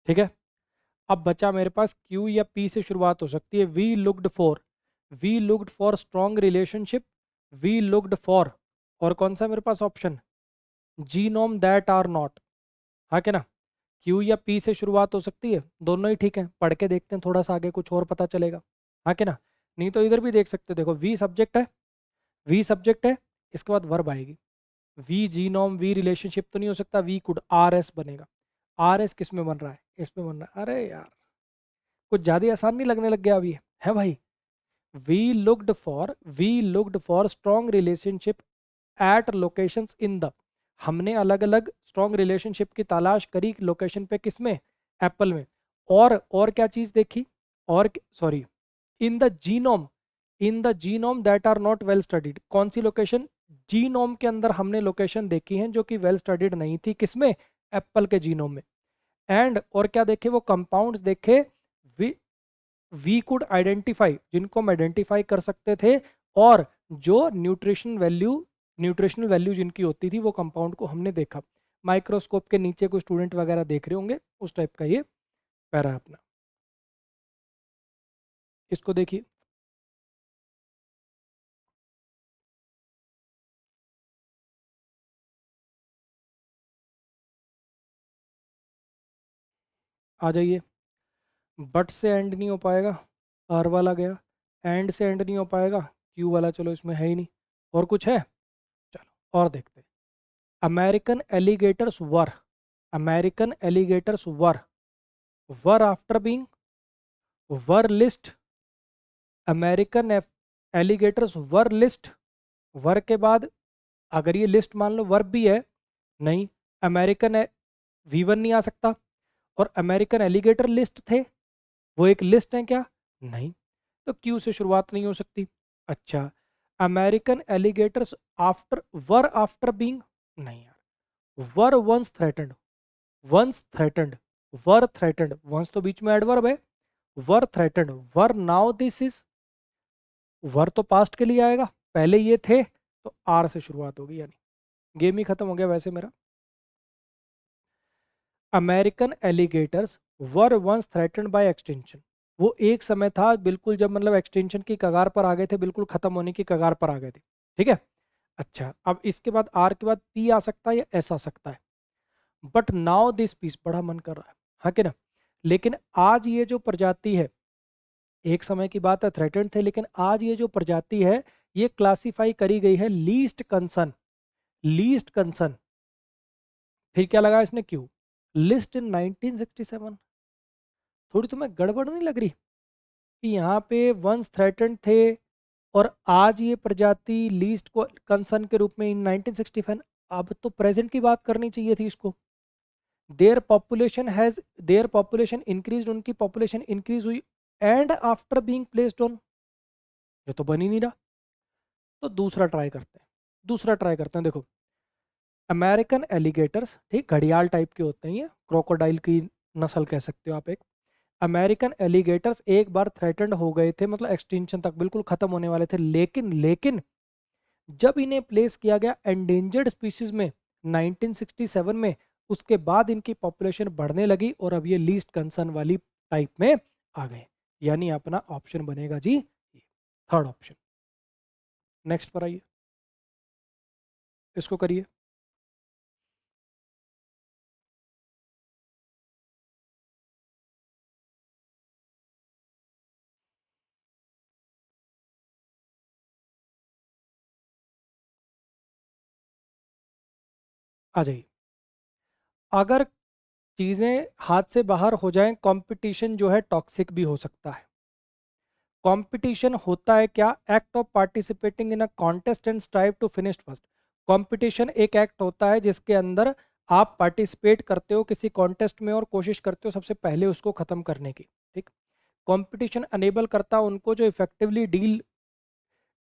ठीक है, अब बचा मेरे पास क्यू या पी से शुरुआत हो सकती है। We looked for strong relationship, we looked for, और कौन सा है मेरे पास option, genome that are not. हाँ क्या ना, क्यू या पी से शुरुआत हो सकती है, दोनों ही ठीक है। पढ़ के देखते हैं थोड़ा सा आगे, कुछ और पता चलेगा। हाँ क्या ना, नहीं तो इधर भी देख सकते हो, देखो वी सब्जेक्ट है, वी सब्जेक्ट है, इसके बाद वर्ब आएगी। वी जीनोम वी रिलेशनशिप तो नहीं हो सकता, वी कुड RS बनेगा। RS किस में बन रहा है, इसमें बन रहा है। अरे यार, कुछ ज़्यादा आसान नहीं लगने लग गया अभी, है भाई। We looked for strong relationship at locations in the, हमने अलग अलग स्ट्रॉन्ग रिलेशनशिप की तलाश करी लोकेशन पे, किसमें, एप्पल में। और क्या चीज़ देखी, और sorry, in the genome, in the genome that are not well studied. कौन सी लोकेशन, जीनोम के अंदर हमने लोकेशन देखी हैं जो कि वेल स्टडीड नहीं थी, किसमें, एप्पल के जीनोम में। एंड और क्या देखे, वो कंपाउंड्स देखे, वी वी कुड आइडेंटिफाई, जिनको हम आइडेंटिफाई कर सकते थे, और जो न्यूट्रिशनल वैल्यू जिनकी होती थी, वो कंपाउंड को हमने देखा। माइक्रोस्कोप के नीचे कोई स्टूडेंट वगैरह देख रहे होंगे, उस टाइप का ये पैरा है अपना। इसको देखिए। आ जाइए। बट से एंड नहीं हो पाएगा, आर वाला गया। एंड से एंड नहीं हो पाएगा, क्यू वाला चलो इसमें है ही नहीं। और कुछ है, चलो और देखते हैं। अमेरिकन एलिगेटर्स वर, अमेरिकन एलिगेटर्स वर आफ्टर बीइंग, वर लिस्ट, अमेरिकन एलिगेटर्स वर लिस्ट, वर के बाद अगर ये लिस्ट मान लो वर्ब भी है, नहीं, अमेरिकन V1 नहीं आ सकता। और अमेरिकन एलिगेटर लिस्ट थे, वो एक लिस्ट है क्या, नहीं, तो क्यू से शुरुआत नहीं हो सकती। अच्छा, American alligators after, were after being, नहीं यार, were once threatened, were threatened, once तो बीच में एडवर्ब है, were threatened, were now this is, were तो पास्ट के लिए आएगा, पहले ये थे, तो आर से शुरुआत होगी, यानी गेम ही खत्म हो गया वैसे मेरा। American alligators were once threatened by extension, वो एक समय था बिल्कुल जब मतलब एक्सटेंशन की कगार पर आ गए थे, बिल्कुल खत्म होने की कगार पर आ गए थे। ठीक है, अच्छा, अब इसके बाद आर के बाद पी आ सकता है या एस आ सकता है। बट नाउ दिस पीस, बड़ा मन कर रहा है, हाँ कि ना, लेकिन आज ये जो प्रजाति है, एक समय की बात है थ्रेटेंड थे, लेकिन आज ये जो प्रजाति है, ये क्लासिफाई करी गई है लीस्ट कंसर्न, लीस्ट कंसर्न। फिर क्या लगा इसने, क्यों, लिस्ट इन 1967। थोड़ी तुम्हें गड़बड़ नहीं लग रही कि यहाँ पे वंस थ्रेटेंड थे और आज ये प्रजाति लीस्ट को कंसर्न के रूप में इन 1965, अब तो प्रेजेंट की बात करनी चाहिए थी इसको। देयर पॉपुलेशन इंक्रीज, उनकी पॉपुलेशन इंक्रीज हुई, and after being placed on, ये तो बन ही नहीं रहा। तो दूसरा ट्राई करते हैं, दूसरा ट्राई करते हैं। देखो, अमेरिकन एलिगेटर्स, ठीक, घड़ियाल टाइप के होते हैं ये, क्रोकोडाइल की नस्ल कह सकते हो आप एक। अमेरिकन एलिगेटर्स एक बार थ्रेटन्ड हो गए थे, मतलब एक्सटिंक्शन तक बिल्कुल खत्म होने वाले थे, लेकिन जब इन्हें प्लेस किया गया एंडेंजर्ड स्पीशीज में 1967 में, उसके बाद इनकी पॉपुलेशन बढ़ने लगी और अब ये लीस्ट कंसर्न वाली टाइप में आ गए। यानी अपना ऑप्शन बनेगा जी थर्ड ऑप्शन। नेक्स्ट पर आइए, इसको करिए। आ जाइए। अगर चीज़ें हाथ से बाहर हो जाएं, कंपटीशन जो है टॉक्सिक भी हो सकता है। कंपटीशन होता है क्या, act of participating in a contest and strive to finish first. Competition एक एक्ट होता है जिसके अंदर आप पार्टिसिपेट करते हो किसी कॉन्टेस्ट में और कोशिश करते हो सबसे पहले उसको खत्म करने की। ठीक, कंपटीशन अनेबल करता है उनको जो effectively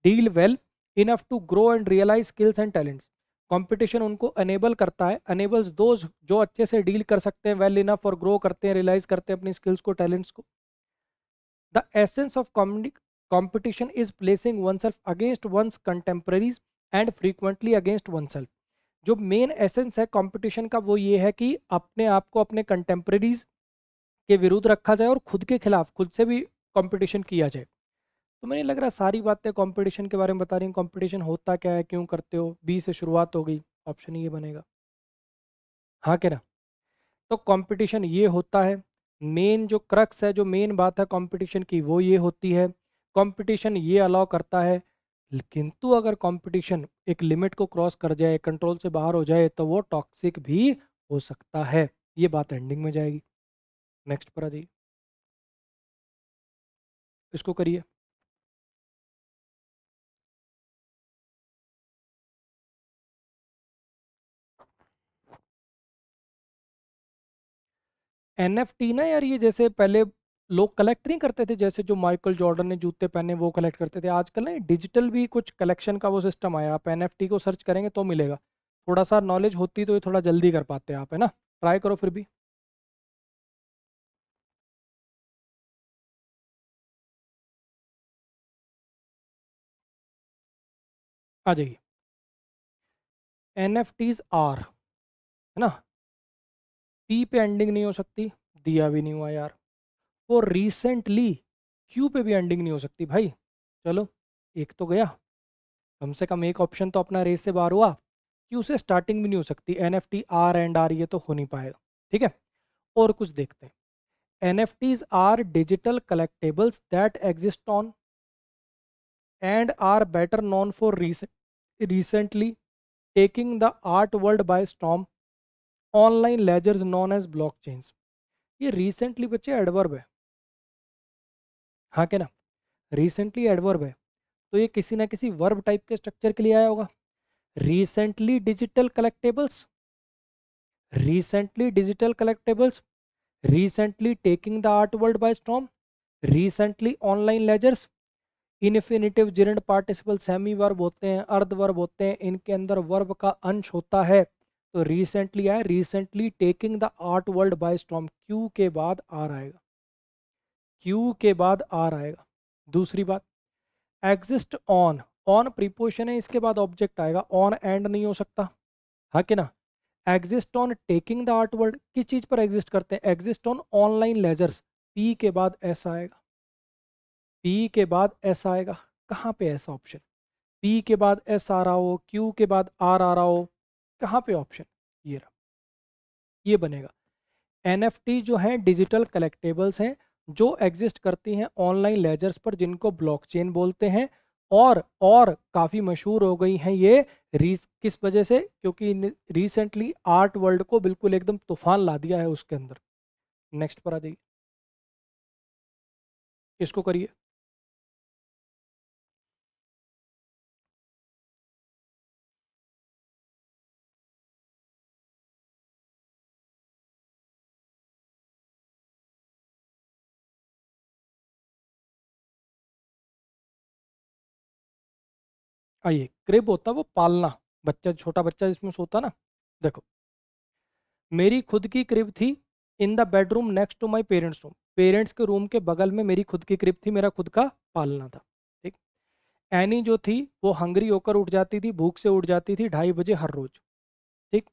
deal well enough to grow and realise skills and talents. Competition उनको अनेबल करता है, अनेबल्स दोज जो अच्छे से डील कर सकते हैं वेल इनफ और ग्रो करते हैं, रियलाइज करते हैं अपनी स्किल्स को, टैलेंट्स को। The essence of competition is placing oneself against one's contemporaries and frequently against oneself। जो मेन एसेंस है कंपटीशन का वो ये है कि अपने आप को अपने कंटेम्प्रेरीज के विरुद्ध रखा जाए और खुद के खिलाफ खुद से भी कंपटीशन किया जाए। तो मुझे लग रहा है सारी बातें कंपटीशन के बारे में बता रही हूँ। कंपटीशन होता क्या है, क्यों करते हो, बी से शुरुआत हो गई, ऑप्शन ये बनेगा। हाँ क्या ना, तो कंपटीशन ये होता है, मेन जो क्रक्स है, जो मेन बात है कंपटीशन की वो ये होती है। कंपटीशन ये अलाउ करता है, किंतु अगर कंपटीशन एक लिमिट को क्रॉस कर जाए, कंट्रोल से बाहर हो जाए, तो वो टॉक्सिक भी हो सकता है। ये बात एंडिंग में जाएगी। नेक्स्ट पर आ जाइए, इसको करिए। एनएफटी ना यार, ये जैसे पहले लोग कलेक्ट नहीं करते थे, जैसे जो माइकल जॉर्डन ने जूते पहने वो कलेक्ट करते थे, आजकल ना डिजिटल भी कुछ कलेक्शन का वो सिस्टम आया। आप एनएफटी को सर्च करेंगे तो मिलेगा। थोड़ा सा नॉलेज होती तो ये थोड़ा जल्दी कर पाते आप, है ना। ट्राई करो फिर भी। आ जाइए। एनएफटीज आर, है ना, पी पे एंडिंग नहीं हो सकती, दिया भी नहीं हुआ यार। वो रिसेंटली, क्यू पे भी एंडिंग नहीं हो सकती भाई। चलो, एक तो गया, कम से कम एक ऑप्शन तो अपना रेस से बाहर हुआ। क्यू से स्टार्टिंग भी नहीं हो सकती, एनएफटी आर एंड आर ये तो हो नहीं पाएगा। ठीक है, और कुछ देखते हैं। NFTs are digital collectibles that exist on and are better known for recently taking the art world by storm, online ledgers known as blockchains। ये रिसेंटली बच्चे एडवर्ब है, हाँ क्या ना, रिसेंटली एडवर्ब है, तो ये किसी ना किसी वर्ब टाइप के स्ट्रक्चर के लिए आया होगा। Recently digital collectibles, recently digital collectibles, recently taking the art world by storm, recently online ledgers. Infinitive gerund participle semi verb होते हैं, अर्ध वर्ब होते हैं, इनके अंदर वर्ब का अंश होता है। तो रिसेंटली आए, recently taking the art world by storm, Q के बाद आर आएगा, क्यू के बाद आर आएगा। दूसरी बात, एग्जिस्ट ऑन, ऑन प्रीपोजिशन है, इसके बाद ऑब्जेक्ट आएगा, ऑन एंड नहीं हो सकता, हाँ कि ना। Exist on taking the art world, किस चीज पर एग्जिस्ट करते हैं, exist on online ledgers, P के बाद एस आएगा, पी के बाद एस आएगा। कहाँ पे ऐसा ऑप्शन, पी के बाद एस आ रहा हो, क्यू के बाद आर आ रहा हो, कहाँ पे ऑप्शन, ये रहा, ये बनेगा। एनएफटी जो है डिजिटल कलेक्टेबल्स हैं जो एग्जिस्ट करती हैं ऑनलाइन लेजर्स पर, जिनको ब्लॉकचेन बोलते हैं। और काफ़ी मशहूर हो गई हैं ये किस वजह से, क्योंकि रिसेंटली आर्ट वर्ल्ड को बिल्कुल एकदम तूफान ला दिया है उसके अंदर। नेक्स्ट पर आ जाइए, इसको करिए। आइए, क्रिब होता है वो पालना, बच्चा, छोटा बच्चा जिसमें सोता ना। देखो, मेरी खुद की क्रिब थी in the bedroom next to my parents room, parents के रूम के बगल में मेरी खुद की क्रिब थी, मेरा खुद का पालना था। ठीक, एनी जो थी वो हंगरी होकर उठ जाती थी, भूख से उठ जाती थी 2:30 बजे हर रोज। ठीक,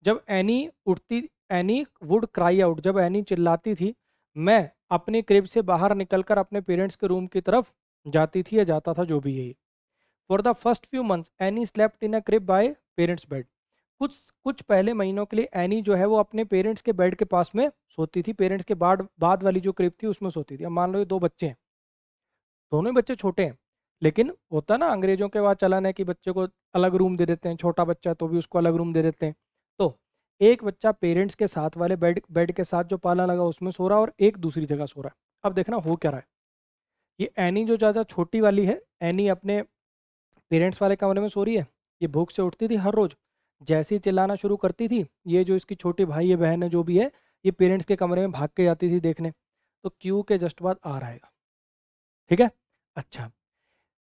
जब एनी उठती, एनी वुड क्राई आउट, जब एनी चिल्लाती थी, मैं अपनी क्रिब से बाहर निकलकर अपने पेरेंट्स के रूम की तरफ जाती थी या जाता था, जो भी यही। For the first few months any slept in a crib bye parents bed, कुछ कुछ पहले महीनों के लिए एनी जो है वो अपने पेरेंट्स के बेड के पास में सोती थी, पेरेंट्स के बाद बाद वाली जो क्रिब थी उसमें सोती थी। अब मान लो ये दो बच्चे हैं, दोनों ही बच्चे छोटे हैं, लेकिन होता ना अंग्रेजों के बाद चलन है कि बच्चे को अलग रूम दे देते हैं, छोटा बच्चा है तो भी उसको अलग रूम दे देते हैं। तो एक बच्चा पेरेंट्स के साथ वाले बेड बेड के साथ जो पाला लगा उसमें सो रहा है, और एक दूसरी जगह सो रहा है। अब देखना हो क्या रहा है, ये एनी जो ज़्यादा छोटी वाली है, एनी अपने पेरेंट्स वाले कमरे में सो रही है, ये भूख से उठती थी हर रोज, जैसे ही चिल्लाना शुरू करती थी, ये जो इसकी छोटी भाई है बहन है जो भी है, ये पेरेंट्स के कमरे में भाग के जाती थी देखने। तो क्यू के जस्ट बाद आर आएगा। ठीक है। अच्छा,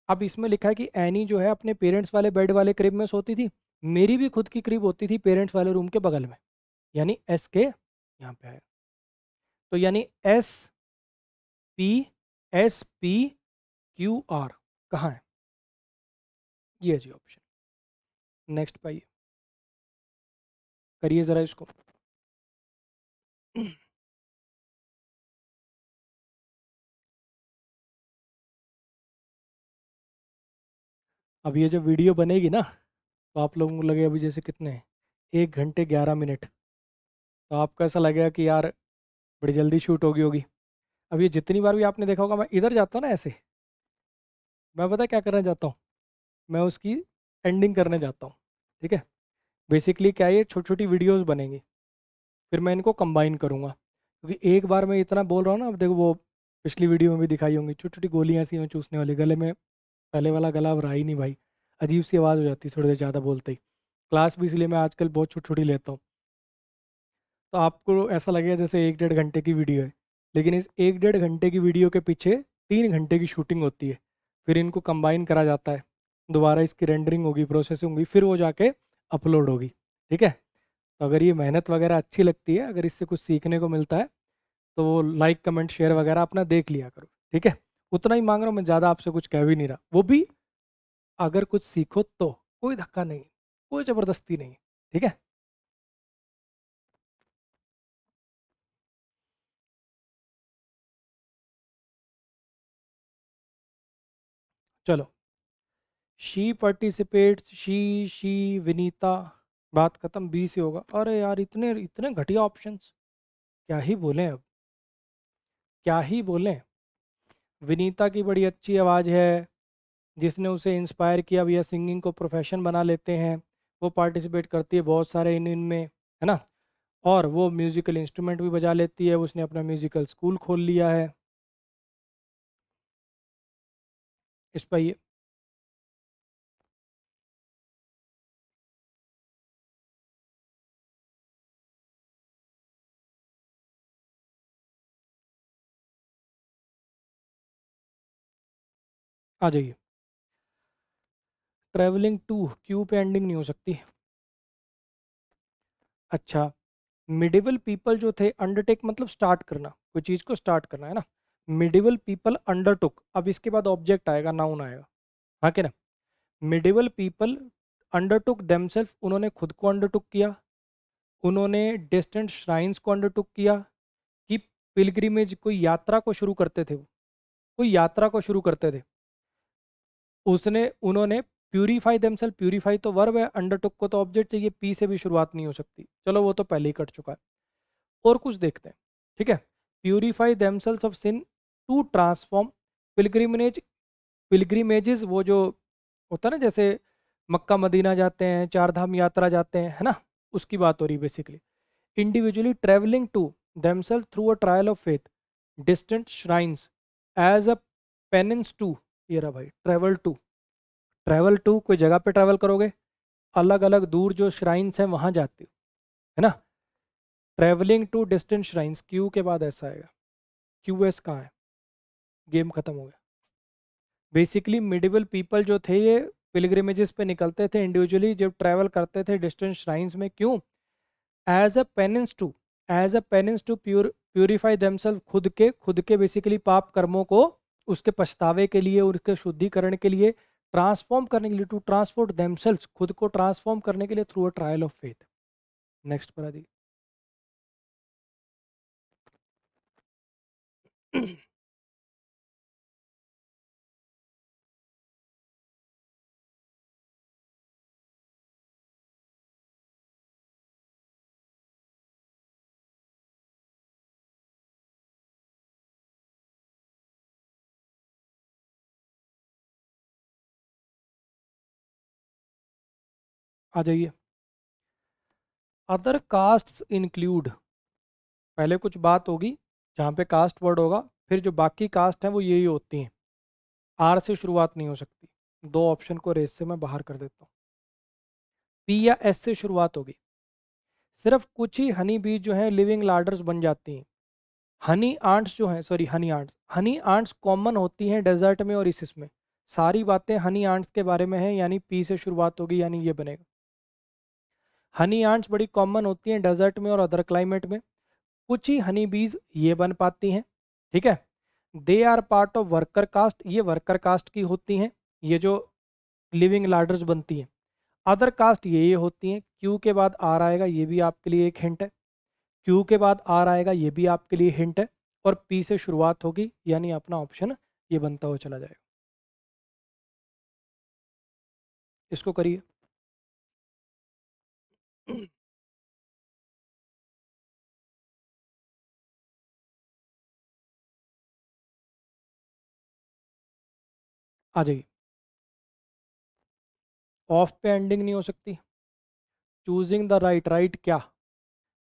अब इसमें लिखा है कि एनी जो है अपने पेरेंट्स वाले बेड वाले क्रिब में सोती थी, मेरी भी खुद की क्रिब होती थी पेरेंट्स वाले रूम के बगल में, यानी एस के यहाँ पे आएगा। तो यानी P S P Q R कहाँ है? ये जी ऑप्शन। नेक्स्ट पाइए, करिए ज़रा इसको। अब ये जब वीडियो बनेगी ना, तो आप लोगों को लगे अभी जैसे कितने हैं, 1 घंटे 11 मिनट, तो आपको ऐसा लगेगा कि यार बड़ी जल्दी शूट होगी होगी। अब ये जितनी बार भी आपने देखा होगा, मैं इधर जाता हूँ ना ऐसे, मैं पता क्या करना चाहता हूँ, मैं उसकी एंडिंग करने जाता हूँ। ठीक है। बेसिकली क्या है, ये छोटी छोटी वीडियोस बनेंगी, फिर मैं इनको कंबाइन करूँगा, क्योंकि एक बार मैं इतना बोल रहा हूँ ना। अब देखो वो पिछली वीडियो में भी दिखाई होंगी, छोटी छोटी गोलियाँ ऐसी हैं चूसने वाली गले में, पहले वाला गला अब रहा ही नहीं भाई, अजीब सी आवाज़ हो जाती है थोड़ी देर ज़्यादा बोलते ही। क्लास भी इसलिए मैं आजकल बहुत छोटी छोटी लेता हूँ, तो आपको ऐसा लगेगा जैसे 1 डेढ़ घंटे की वीडियो है, लेकिन इस 1 डेढ़ घंटे की वीडियो के पीछे 3 घंटे की शूटिंग होती है। फिर इनको कंबाइन करा जाता है, दोबारा इसकी रेंडरिंग होगी, प्रोसेसिंग होगी, फिर वो जाके अपलोड होगी। ठीक है। तो अगर ये मेहनत वगैरह अच्छी लगती है, अगर इससे कुछ सीखने को मिलता है, तो वो लाइक कमेंट शेयर वगैरह अपना देख लिया करो। ठीक है। उतना ही मांग रहा हूँ मैं, ज़्यादा आपसे कुछ कह भी नहीं रहा, वो भी अगर कुछ सीखो तो, कोई धक्का नहीं, कोई ज़बरदस्ती नहीं। ठीक है। चलो, शी पार्टिसिपेट्स, शी विनीता, बात खत्म, बी से होगा। अरे यार इतने इतने घटिया ऑप्शंस, क्या ही बोलें अब, क्या ही बोलें। विनीता की बड़ी अच्छी आवाज़ है, जिसने उसे इंस्पायर किया भैया सिंगिंग को प्रोफेशन बना लेते हैं, वो पार्टिसिपेट करती है बहुत सारे इनमें, है ना। और वो म्यूज़िकल इंस्ट्रूमेंट भी बजा लेती है, उसने अपना म्यूज़िकल स्कूल खोल लिया है। इस पर ये आ जाइए। ट्रैवलिंग टू क्यू पे एंडिंग नहीं हो सकती। अच्छा, मिडिवल पीपल जो थे, अंडरटेक मतलब स्टार्ट करना, कोई चीज़ को स्टार्ट करना, है ना। मिडिवल पीपल अंडरटुक, अब इसके बाद ऑब्जेक्ट आएगा, नाउन आएगा, हाँ कि ना। मिडिवल पीपल अंडरटुक देमसेल्फ, उन्होंने खुद को अंडरटुक किया। उन्होंने डिस्टेंट श्राइन्स को अंडरटुक किया, कि पिलग्रिमेज, कोई यात्रा को शुरू करते थे वो, कोई यात्रा को शुरू करते थे। उसने उन्होंने प्यूरीफाई देमसेल्फ, प्यूरीफाई तो वर्ब है, अंडरटुक को तो ऑब्जेक्ट चाहिए, पी से भी शुरुआत नहीं हो सकती, चलो वो तो पहले ही कट चुका है। और कुछ देखते हैं। ठीक है। Purify themselves of sin to transform, pilgrimage, pilgrimages वो जो होता है ना, जैसे मक्का मदीना जाते हैं, चार धाम यात्रा जाते हैं, है ना, उसकी बात हो रही basically. Individually travelling to themselves through a trial of faith, distant shrines, as a penance to, ये रहा भाई, ट्रेवल टू, ट्रेवल टू कोई जगह पे ट्रैवल करोगे, अलग अलग दूर जो श्राइन्स हैं वहां जाते हो, है ना। Travelling to distant shrines, Q के बाद ऐसा आएगा। क्यू एस कहाँ है? गेम खत्म हो गया। बेसिकली मिडिवल पीपल जो थे, ये पिलग्रिमेजेस पे निकलते थे इंडिविजुअली, जब ट्रैवल करते थे डिस्टेंट श्राइन्स में, क्यों? As a penance to, as a penance to purify themselves, खुद के बेसिकली पाप कर्मों को, उसके पछतावे के लिए, उसके शुद्धिकरण के लिए, ट्रांसफॉर्म करने के लिए, टू ट्रांसफॉर्म देमसेल्फ, खुद को ट्रांसफॉर्म करने के लिए through a trial of faith. Next पर आदि आ जाइए। अदर कास्ट्स इंक्लूड, पहले कुछ बात होगी जहाँ पे कास्ट वर्ड होगा, फिर जो बाकी कास्ट हैं वो यही होती हैं, आर से शुरुआत नहीं हो सकती। दो ऑप्शन को रेस से मैं बाहर कर देता हूँ। पी या एस से शुरुआत होगी। सिर्फ कुछ ही हनी बीज जो है लिविंग लार्डर्स बन जाती हैं। हनी आंट्स जो हैं, सॉरी हनी आंट्स कॉमन होती हैं डेजर्ट में और इसमें। सारी बातें हनी आंट्स के बारे में हैं, यानी पी से शुरुआत होगी, यानी ये बनेगा। हनी आंट्स बड़ी कॉमन होती हैं डेजर्ट में और अदर क्लाइमेट में। कुछ ही हनी बीज ये बन पाती हैं, ठीक है। They are part of worker caste, ये वर्कर कास्ट की होती हैं, ये जो लिविंग लार्डर्स बनती हैं। अदर कास्ट ये होती हैं। क्यू के बाद आर आएगा, ये भी आपके लिए एक हिंट है। क्यू के बाद आर आएगा, ये भी आपके लिए हिंट है। और पी से शुरुआत होगी, यानी अपना ऑप्शन ये बनता हुआ चला जाएगा। इसको करिए। आ जाइए। ऑफ पे एंडिंग नहीं हो सकती। चूजिंग द राइट, राइट क्या?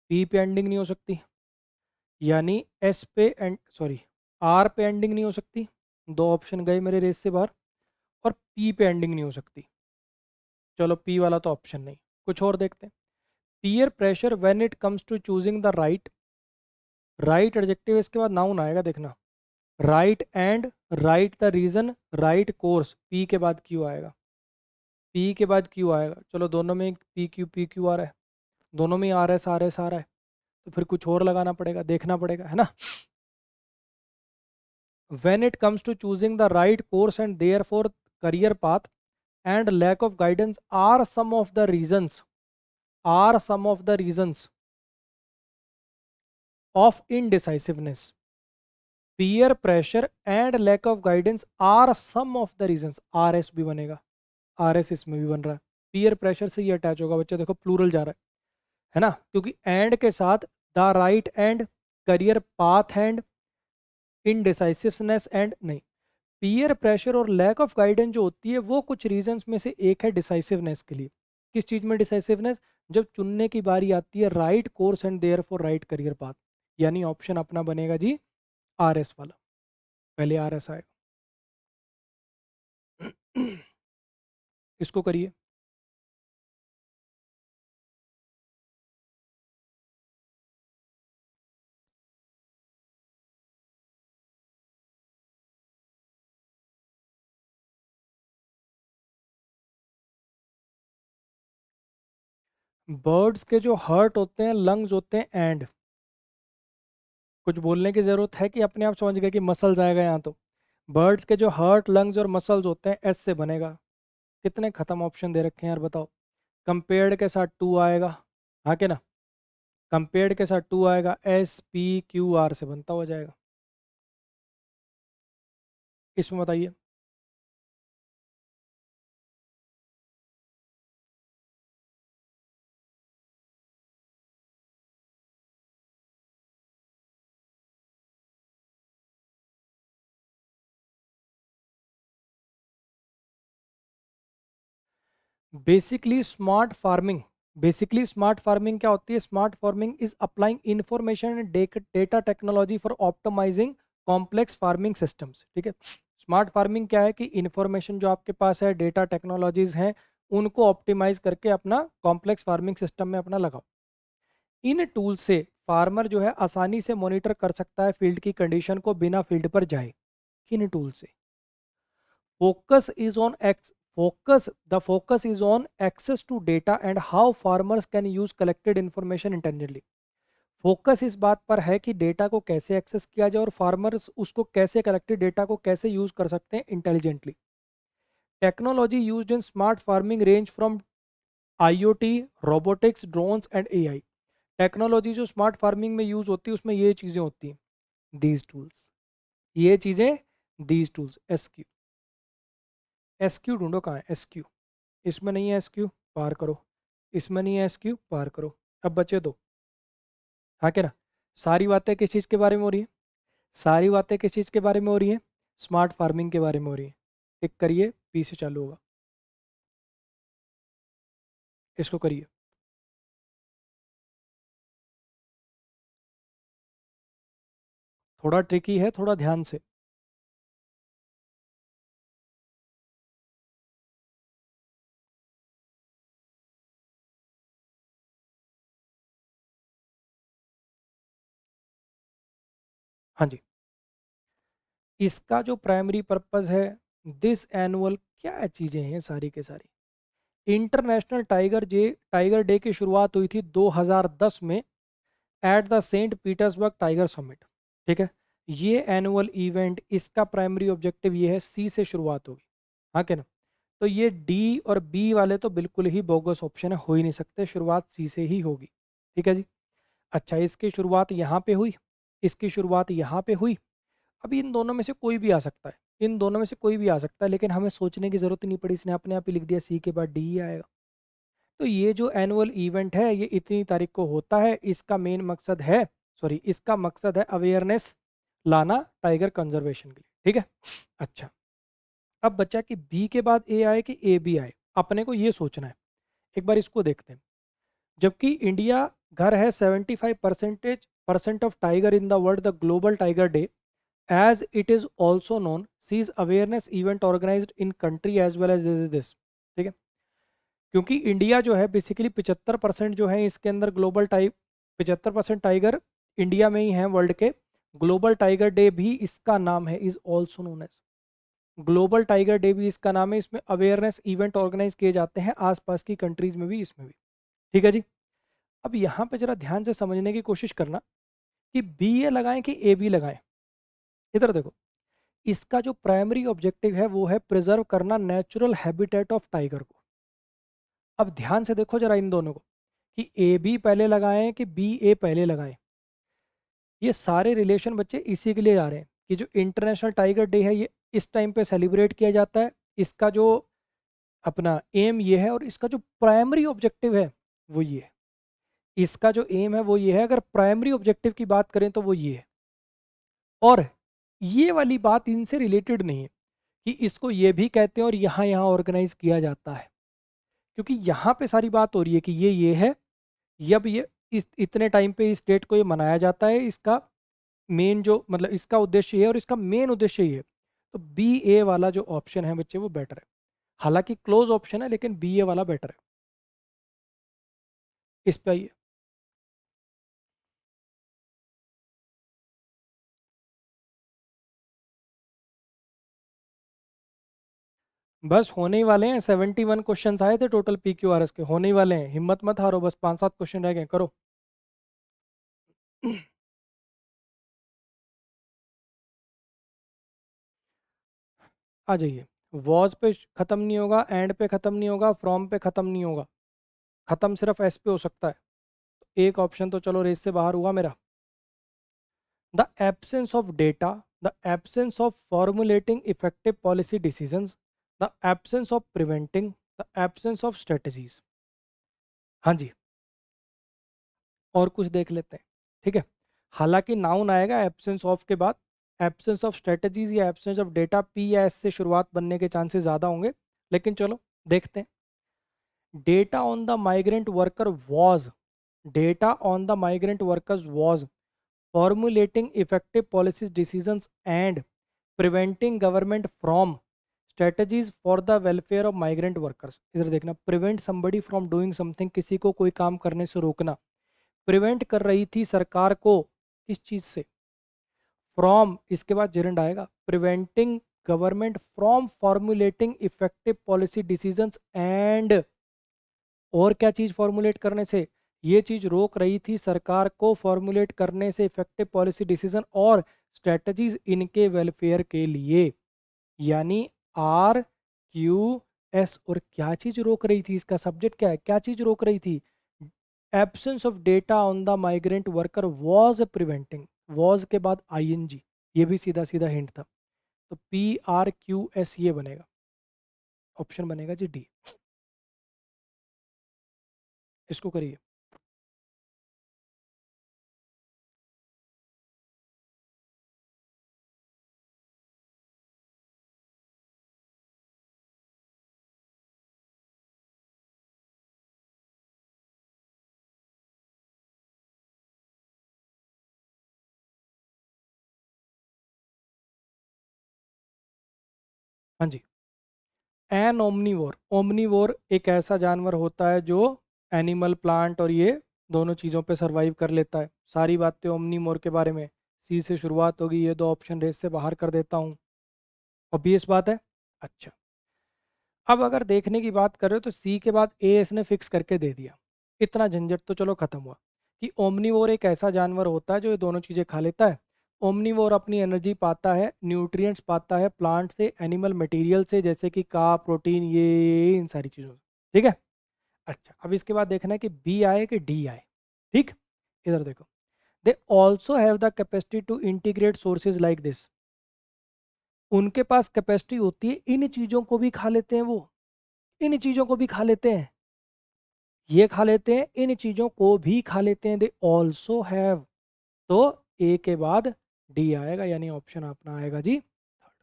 पी पे एंडिंग नहीं हो सकती, यानी एस पे एंड, सॉरी, आर पे एंडिंग नहीं हो सकती। दो ऑप्शन गए मेरे रेस से बाहर। और पी पे एंडिंग नहीं हो सकती। चलो पी वाला तो ऑप्शन नहीं, कुछ और देखते हैं। Peer pressure when it comes to choosing the right, right adjective इसके बाद नाउन आएगा, देखना। Right and, right the reason, right course, P के बाद क्यू आएगा। पी के बाद क्यू आएगा। चलो दोनों में पी क्यू आ रहा है, दोनों में आर एस आर एस आ रहा है, तो फिर कुछ और लगाना पड़ेगा, देखना पड़ेगा, है ना। when it comes to choosing the right course and therefore career path, and lack of guidance are some of the reasons, are some of the reasons of indecisiveness. Peer pressure and lack of guidance are some of the reasons, RS भी बनेगा, RS इसमें भी बन रहा है। Peer pressure से ये attach होगा, बच्चे देखो प्लूरल जा रहा है ना, क्योंकि एंड के साथ the right and, career path and, indecisiveness and नहीं। पीयर प्रेशर और लैक ऑफ गाइडेंस जो होती है वो कुछ रीजंस में से एक है डिसाइसिवनेस के लिए। किस चीज में डिसाइसिवनेस? जब चुनने की बारी आती है right course and therefore right career path, यानी ऑप्शन अपना बनेगा जी आर एस वाला। पहले आर एस आएगा। इसको करिए। बर्ड्स के जो हर्ट होते हैं, लंग्स होते हैं एंड, कुछ बोलने की जरूरत है कि अपने आप समझ गए कि मसल्स आएगा यहाँ तो। बर्ड्स के जो हर्ट, लंग्स और मसल्स होते हैं एस से बनेगा। कितने खत्म ऑप्शन दे रखे हैं यार, बताओ। कंपेयर्ड के साथ टू आएगा, हाँ के ना। कंपेयर्ड के साथ टू आएगा, एस पी क्यू आर से बनता हो जाएगा। इसमें बताइए। Basically smart farming, basically smart farming क्या होती है? Smart farming is applying information and data technology for optimising complex farming systems, ठीक है। स्मार्ट फार्मिंग क्या है कि इंफॉर्मेशन जो आपके पास है, डेटा टेक्नोलॉजीज हैं, उनको ऑप्टिमाइज करके अपना कॉम्प्लेक्स फार्मिंग सिस्टम में अपना लगाओ। इन टूल से फार्मर जो है आसानी से मॉनिटर कर सकता है फील्ड की कंडीशन को बिना फील्ड पर जाए। किन टूल से? focus is on x focus the focus is on access to data and how farmers can use collected information intelligently। Focus इस बात पर है कि डेटा को कैसे एक्सेस किया जाए और फार्मर्स उसको कैसे, कलेक्टेड डेटा को कैसे यूज कर सकते हैं intelligently. Technology used in smart farming range from IoT, robotics, drones and AI. Technology जो स्मार्ट फार्मिंग में यूज होती है उसमें ये चीजें होती हैं, दीज टूल्स, ये चीजें, दीज टूल्स। एसक्यू, एसक्यू ढूंढो कहाँ है एसक्यू। इसमें नहीं है एसक्यू, पार करो। इसमें नहीं है एसक्यू, पार करो। अब बचे दो, हाँ क्या ना। सारी बातें किस चीज़ के बारे में हो रही है? सारी बातें किस चीज़ के बारे में हो रही है? स्मार्ट फार्मिंग के बारे में हो रही है। टिक करिए, पी से चालू होगा। इसको करिए। थोड़ा ट्रिकी है, थोड़ा ध्यान से। हाँ जी, इसका जो प्राइमरी पर्पस है, दिस एनुअल, क्या चीज़ें हैं सारी के सारी। इंटरनेशनल टाइगर डे की शुरुआत हुई थी 2010 में at the Saint Petersburg tiger summit. ठीक है, ये एनुअल इवेंट, इसका प्राइमरी ऑब्जेक्टिव ये है, सी से शुरुआत होगी। हाँ कि ना? तो ये डी और बी वाले तो बिल्कुल ही बोगस ऑप्शन है, हो ही नहीं सकते, शुरुआत सी से ही होगी। ठीक है जी। अच्छा, इसकी शुरुआत यहाँ पे हुई, इसकी शुरुआत यहाँ पे हुई। अब इन दोनों में से कोई भी आ सकता है, इन दोनों में से कोई भी आ सकता है, लेकिन हमें सोचने की जरूरत नहीं पड़ी, इसने अपने आप ही लिख दिया सी के बाद डी ही आएगा। तो ये जो एनुअल इवेंट है ये इतनी तारीख को होता है, इसका मेन मकसद है, सॉरी, इसका मकसद है अवेयरनेस लाना टाइगर कंजर्वेशन के लिए। ठीक है। अच्छा, अब बच्चा कि बी के बाद ए आए कि ए बी आए, अपने को ये सोचना है। एक बार इसको देखते हैं। जबकि इंडिया घर है 75% of tiger in the world, the global tiger day as it is also known sees awareness event organised in country as well as this. ठीक है, क्योंकि इंडिया जो है बेसिकली 75% जो है इसके अंदर ग्लोबल टाइप, 75% टाइगर इंडिया में ही है वर्ल्ड के। ग्लोबल टाइगर डे भी इसका नाम है, is also known as global tiger day भी इसका नाम है। इसमें अवेयरनेस इवेंट ऑर्गेनाइज किए जाते हैं आसपास की कंट्रीज में भी, इसमें भी। ठीक है जी। अब यहाँ पे जरा ध्यान से समझने की कोशिश करना कि बी ए लगाएं कि ए बी लगाएं। इधर देखो, इसका जो प्राइमरी ऑब्जेक्टिव है वो है प्रिजर्व करना नेचुरल हैबिटेट ऑफ टाइगर को। अब ध्यान से देखो जरा इन दोनों को, कि ए बी पहले लगाएं कि बी ए पहले लगाएं। ये सारे रिलेशन बच्चे इसी के लिए आ रहे हैं कि जो इंटरनेशनल टाइगर डे है ये इस टाइम पे सेलिब्रेट किया जाता है। इसका जो अपना एम ये है, और इसका जो प्राइमरी ऑब्जेक्टिव है वो ये है। इसका जो एम है वो ये है, अगर प्राइमरी ऑब्जेक्टिव की बात करें तो वो ये है। और ये वाली बात इनसे रिलेटेड नहीं है कि इसको ये भी कहते हैं और यहाँ यहाँ ऑर्गेनाइज किया जाता है, क्योंकि यहाँ पे सारी बात हो रही है कि ये है, अब ये इस इतने टाइम पे इस डेट को ये मनाया जाता है। इसका मेन जो मतलब इसका उद्देश्य ये है और इसका मेन उद्देश्य ये है। तो बी ए वाला जो ऑप्शन है बच्चे वो बेटर है, हालांकि क्लोज ऑप्शन है लेकिन बी ए वाला बेटर है। इस पे आइए। बस होने ही वाले हैं, 71 क्वेश्चन आए थे total P Q R S के, होने ही वाले हैं, हिम्मत मत हारो, बस 5-7 क्वेश्चन रह गए, करो। आ जाइए। वॉज पे खत्म नहीं होगा, एंड पे खत्म नहीं होगा, फ्रॉम पे खत्म नहीं होगा, खत्म सिर्फ एस पे हो सकता है। एक ऑप्शन तो चलो रेस से बाहर हुआ मेरा। The absence of data, the absence of formulating effective policy decisions, the absence of preventing, the absence of strategies. हाँ जी, और कुछ देख लेते हैं। ठीक है, हालांकि नाउन आएगा एब्सेंस ऑफ के बाद, एब्सेंस ऑफ स्ट्रेटजीज या एब्सेंस ऑफ डेटा, पी या एस से शुरुआत बनने के चांसेस ज़्यादा होंगे, लेकिन चलो देखते हैं। Data on the migrant worker was, data on the migrant workers was formulating effective policies decisions and preventing government from strategies for the welfare of migrant workers। इधर देखना, prevent somebody from doing something, किसी को कोई काम करने से रोकना। Prevent कर रही थी सरकार को किस चीज से, फ्रॉम, इसके बाद जेरेंड आएगा, preventing government from formulating effective policy decisions and, और क्या चीज फॉर्मुलेट करने से, ये चीज रोक रही थी सरकार को फॉर्मुलेट करने से इफेक्टिव पॉलिसी डिसीजन और स्ट्रेटजीज इनके वेलफेयर के लिए। यानी आर क्यू एस, और क्या चीज रोक रही थी, इसका सब्जेक्ट क्या है, क्या चीज रोक रही थी, absence of data on the migrant worker was preventing, was के बाद आईएनजी, ये भी सीधा सीधा हिंट था। तो पी आर क्यू एस ये बनेगा, ऑप्शन बनेगा जी डी। इसको करिए। हाँ जी, एन ओमनीवोर, ओमनीवोर एक ऐसा जानवर होता है जो एनिमल प्लांट और ये दोनों चीज़ों पे सरवाइव कर लेता है। सारी बातें ओमनीवोर के बारे में, सी से शुरुआत होगी, ये दो ऑप्शन रेस से बाहर कर देता हूँ। ऑब्वियस बात है। अच्छा, अब अगर देखने की बात कर रहे हो तो सी के बाद ए इसने फिक्स करके दे दिया। इतना झंझट तो चलो खत्म हुआ कि ओमनीवोर एक ऐसा जानवर होता है जो ये दोनों चीज़ें खा लेता है। ओमनीवोर अपनी एनर्जी पाता है, न्यूट्रिएंट्स पाता है प्लांट से, एनिमल मटेरियल से, जैसे कि का प्रोटीन, ये इन सारी चीज़ों से। ठीक है। अच्छा, अब इसके बाद देखना है कि बी आए कि डी आए। ठीक, इधर देखो। They also have the capacity to integrate sources like this. उनके पास कैपेसिटी होती है, इन चीज़ों को भी खा लेते हैं वो, इन चीज़ों को भी खा लेते हैं, ये खा लेते हैं, इन चीज़ों को भी खा लेते हैं। दे ऑल्सो हैव, तो ए के बाद डी आएगा, यानी ऑप्शन अपना आएगा जी थर्ड।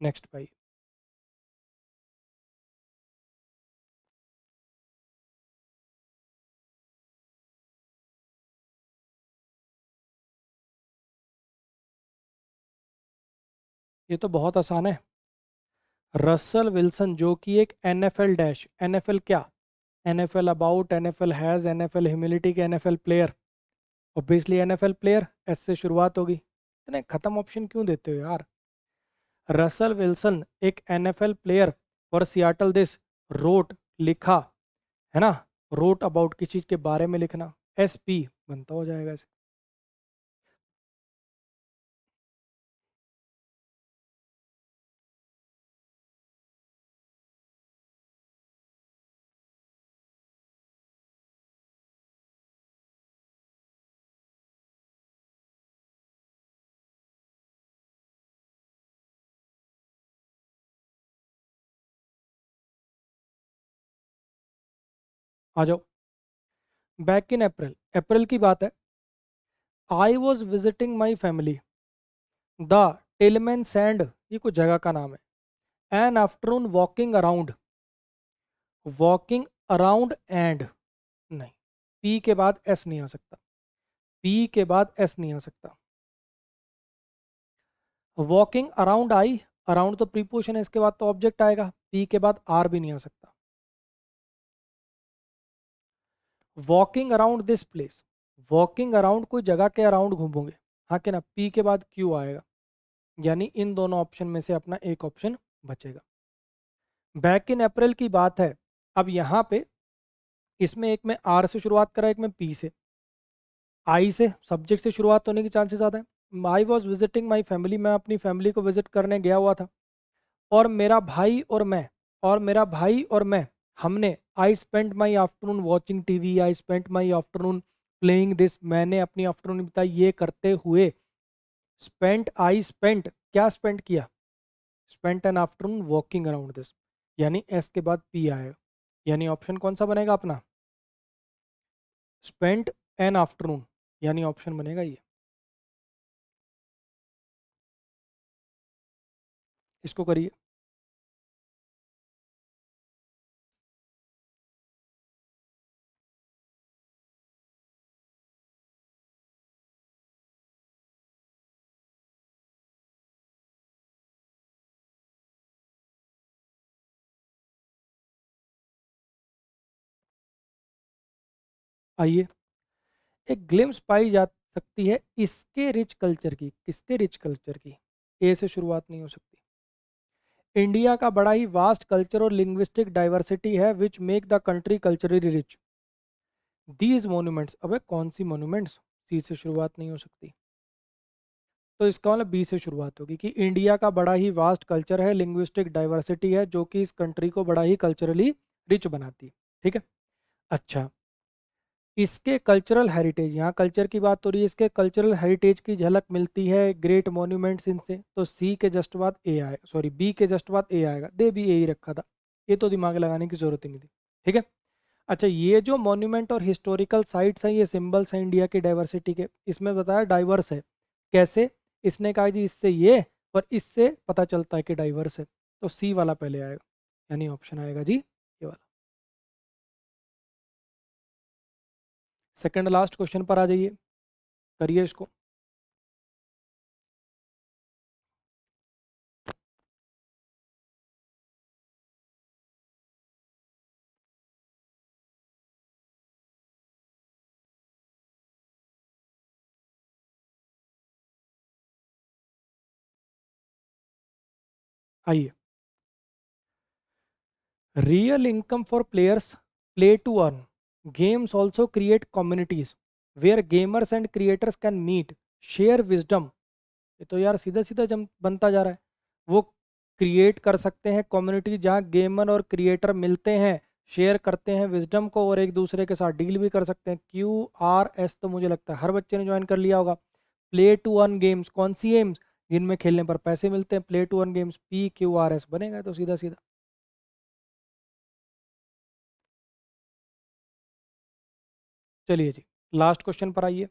नेक्स्ट भाई। ये तो बहुत आसान है। रसल विल्सन, जो कि एक एनएफएल डैश, एनएफएल क्या, NFL about, NFL has, NFL humility के NFL player. Obviously NFL player, S से शुरुआत होगी। इतने खत्म ऑप्शन क्यों देते हो यार। रसल विल्सन एक NFL player for Seattle this, wrote, लिखा, है ना, रोट अबाउट किसी चीज के बारे में लिखना, एस पी बनता हो जाएगा इसे। आ जाओ। बैक इन अप्रैल, अप्रैल की बात है। I was visiting my family, the Tillman sand, ये कुछ जगह का नाम है, an afternoon walking around, walking around and, नहीं, पी के बाद एस नहीं आ सकता, पी के बाद एस नहीं आ सकता। वॉकिंग अराउंड आई, अराउंड तो प्रीपोजिशन है, इसके बाद तो ऑब्जेक्ट आएगा, पी के बाद आर भी नहीं आ सकता। Walking around this place, walking around कोई जगह के अराउंड घूमोगे, हाँ कि ना, पी के बाद क्यू आएगा, यानी इन दोनों ऑप्शन में से अपना एक ऑप्शन बचेगा। बैक इन अप्रैल की बात है। अब यहाँ पे इसमें एक में आर से शुरुआत करा, एक में पी से, आई से सब्जेक्ट से शुरुआत होने की चांसेस ज़्यादा है। I was visiting my family, मैं अपनी फैमिली को विजिट करने गया हुआ था, और मेरा भाई और मैं, और मेरा भाई और मैं, हमने, I spent my afternoon watching TV, I spent my afternoon playing this, मैंने अपनी आफ्टरनून बिताई ये करते हुए। स्पेंट, आई स्पेंट, क्या स्पेंड किया, spent an afternoon walking around this, यानी एस के बाद पी आएगा, यानी ऑप्शन कौन सा बनेगा अपना, स्पेंट एन आफ्टरनून, यानी ऑप्शन बनेगा ये। इसको करिए। आइए, एक ग्लिम्स पाई जा सकती है इसके रिच कल्चर की, किसके रिच कल्चर की, ए से शुरुआत नहीं हो सकती। इंडिया का बड़ा ही वास्ट कल्चर और लिंग्विस्टिक डाइवर्सिटी है which make the country culturally rich. These monuments, अबे कौन सी मोन्यूमेंट्स, सी से शुरुआत नहीं हो सकती, तो इसका मतलब बी से शुरुआत होगी कि इंडिया का बड़ा ही वास्ट कल्चर है, लिंग्विस्टिक डाइवर्सिटी है, जो कि इस कंट्री को बड़ा ही कल्चरली रिच बनाती है। ठीक है। अच्छा, इसके कल्चरल हेरिटेज, यहाँ कल्चर की बात हो रही है, इसके कल्चरल हेरिटेज की झलक मिलती है ग्रेट मॉन्यूमेंट्स इनसे, तो सी के जस्ट बाद ए आएगा, सॉरी बी के जस्ट बाद ए आएगा, दे भी ए ही रखा था, ये तो दिमाग लगाने की जरूरत ही नहीं थी। ठीक है। अच्छा, ये जो मॉन्यूमेंट और हिस्टोरिकल साइट्स हैं, ये सिंबल्स हैं इंडिया की डाइवर्सिटी के, इसमें बताया डाइवर्स है, कैसे, इसने कहा जी इससे ये, और इससे पता चलता है कि डाइवर्स है, तो सी वाला पहले आएगा, यानी ऑप्शन आएगा जी ये वाला। सेकंड लास्ट क्वेश्चन पर आ जाइए, करिए इसको। आइए, real income for players play to earn, games also create communities where gamers and creators can meet, share wisdom. ये तो यार सीधा सीधा जम बनता जा रहा है। वो क्रिएट कर सकते हैं कम्युनिटी जहाँ गेमर और क्रिएटर मिलते हैं, शेयर करते हैं विजडम को और एक दूसरे के साथ डील भी कर सकते हैं। QRS तो मुझे लगता है हर बच्चे ने ज्वाइन कर लिया होगा। प्ले टू अर्न गेम्स, कौन सी गेम्स? जिनमें खेलने पर पैसे मिलते हैं, play to earn games, PQRS बनेगा तो सीधा सीधा। चलिए जी, लास्ट क्वेश्चन पर आइए।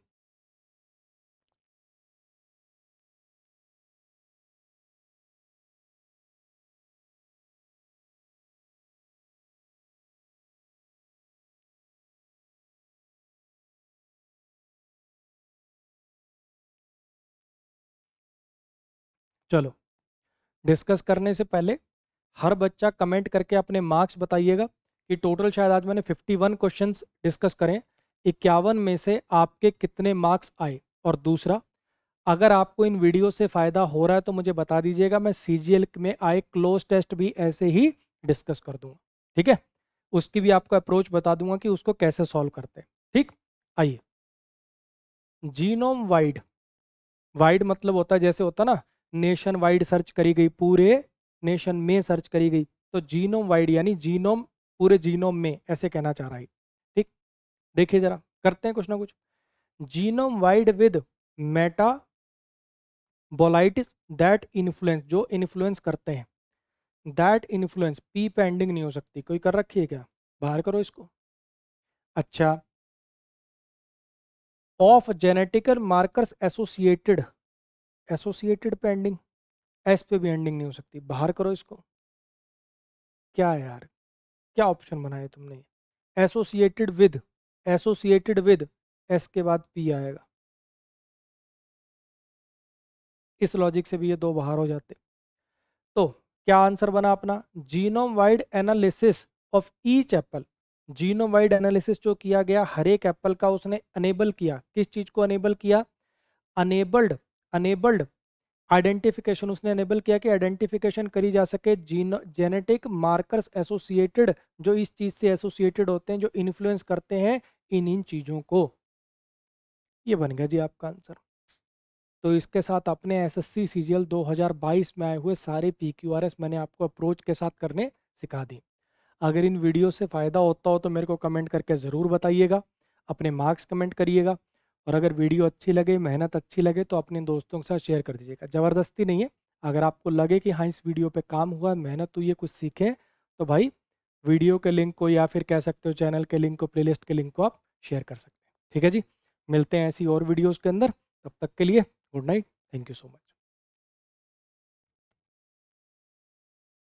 चलो, डिस्कस करने से पहले हर बच्चा कमेंट करके अपने मार्क्स बताइएगा कि टोटल शायद आज मैंने 51 क्वेश्चंस डिस्कस करें, 51 में से आपके कितने मार्क्स आए। और दूसरा, अगर आपको इन वीडियो से फ़ायदा हो रहा है तो मुझे बता दीजिएगा, मैं CGL में आए क्लोज टेस्ट भी ऐसे ही डिस्कस कर दूंगा। ठीक है, उसकी भी आपको अप्रोच बता दूंगा कि उसको कैसे सॉल्व करते हैं। ठीक, आइए, जीनोम वाइड, वाइड मतलब होता है जैसे होता ना, नेशन वाइड सर्च करी गई, पूरे नेशन में सर्च करी गई, तो जीनोम वाइड यानी जीनोम, पूरे जीनोम में, ऐसे कहना चाह रहा है। ठीक, देखिए जरा, करते हैं कुछ ना कुछ। Genome wide with metabolites that influence, जो इन्फ्लुएंस करते हैं, दैट इन्फ्लुएंस, पी पे एंडिंग नहीं हो सकती, कोई कर रखी है क्या? बाहर करो इसको। अच्छा, of genetical markers associated, associated पे एंडिंग, एस पे भी एंडिंग नहीं हो सकती, बाहर करो इसको। क्या है यार, क्या ऑप्शन बनाए तुमने? Associated with, associated with, S के बाद पी आएगा। इस लॉजिक से भी ये दो बाहर हो जाते। तो क्या आंसर बना अपना? Genome wide analysis of each Apple, genome wide analysis जो किया गया हर एक एप्पल का, उसने अनेबल किया, किस चीज को अनेबल किया? अनेबल्ड, अनेबल्ड आइडेंटिफिकेशन, उसने अनेबल किया कि आइडेंटिफिकेशन करी जा सके जीनो जेनेटिक मार्कर्स एसोसिएटेड, जो इस चीज से एसोसिएटेड होते हैं, जो इन्फ्लुएंस करते हैं इन चीजों को। ये बन गया जी आपका आंसर। तो इसके साथ अपने SSC CGL 2022 में आए हुए सारे PQRS मैंने आपको अप्रोच के साथ करने सिखा दी। अगर इन वीडियो से फ़ायदा होता हो तो मेरे को कमेंट करके ज़रूर बताइएगा, अपने मार्क्स कमेंट करिएगा, और अगर वीडियो अच्छी लगे, मेहनत अच्छी लगे तो अपने दोस्तों के साथ शेयर कर दीजिएगा। ज़बरदस्ती नहीं है, अगर आपको लगे कि हाँ इस वीडियो पे काम हुआ, मेहनत हुई है, कुछ सीखें, तो भाई वीडियो के लिंक को, या फिर कह सकते हो चैनल के लिंक को, प्लेलिस्ट के लिंक को आप शेयर कर सकते हैं। ठीक है जी, मिलते हैं ऐसी और वीडियोज़ के अंदर, तब तक के लिए good night, thank you so much.